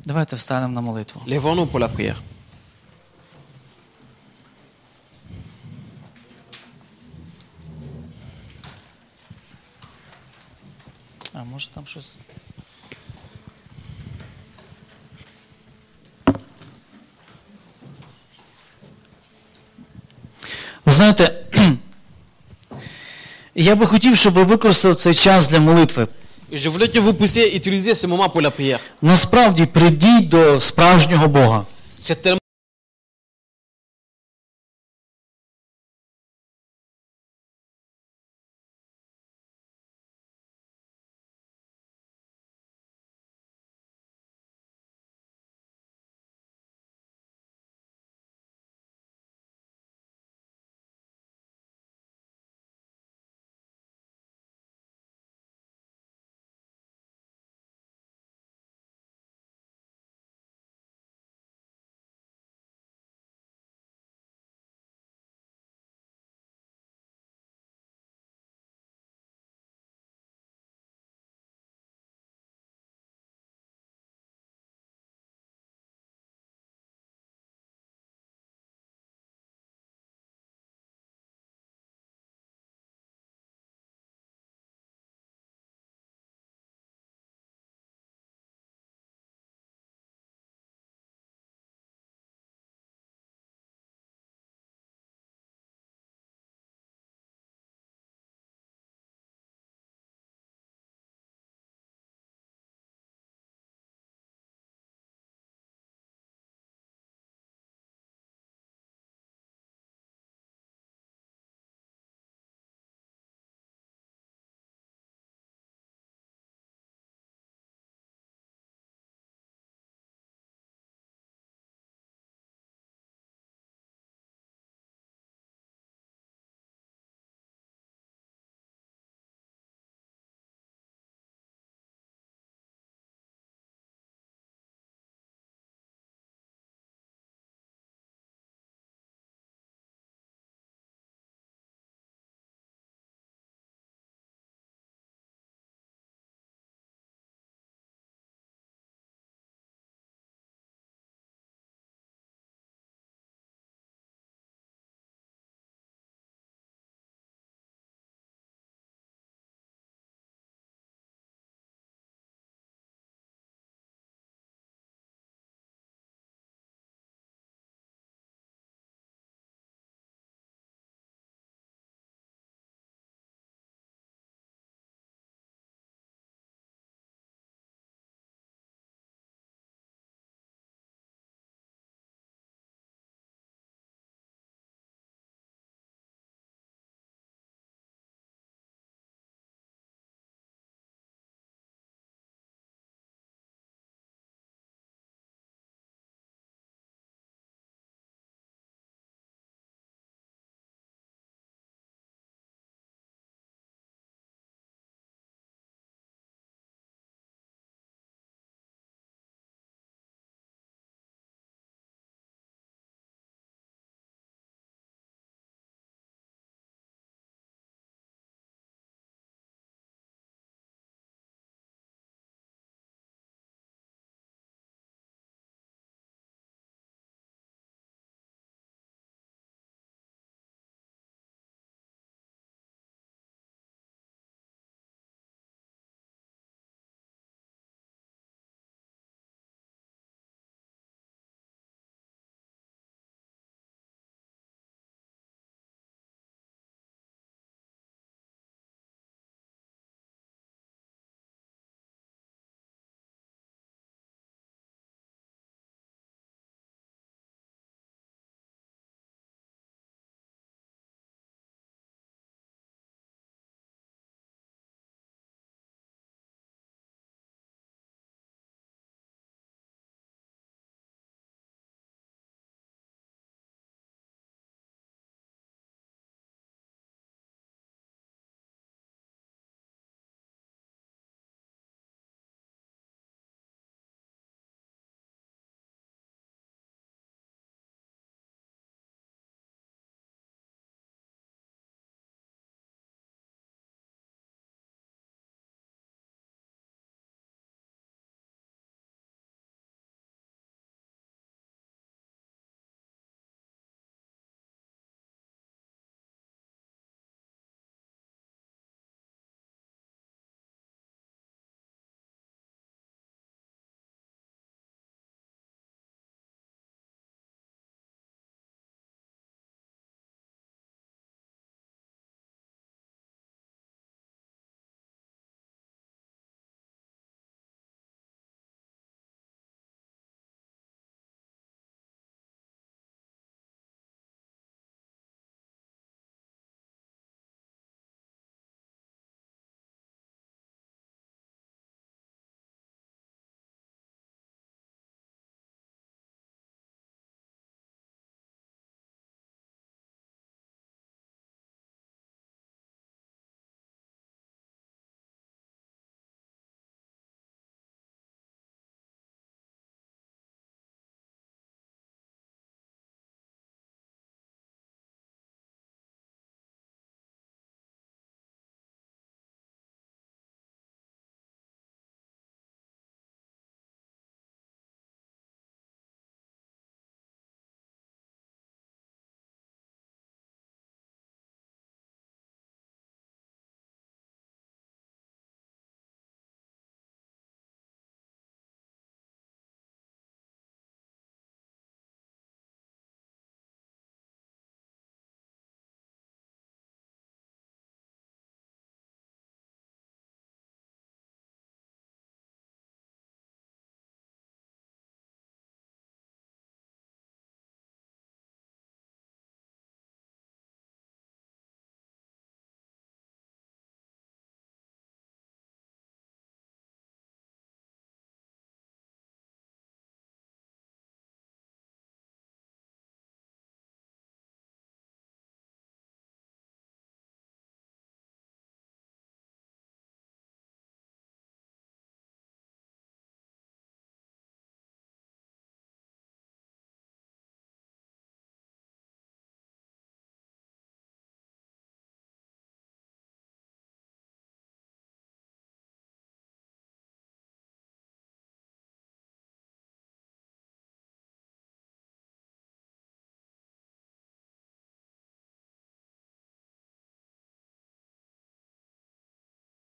Давайте встанемо на молитву. Lèvons-nous pour la prière. А може там щось? Ви знаєте, я би хотів, щоб ви використали цей час для молитви. Je voulais que vous puissiez utiliser ce moment pour la prière. Насправді, прийдіть до справжнього Бога. C'est tellement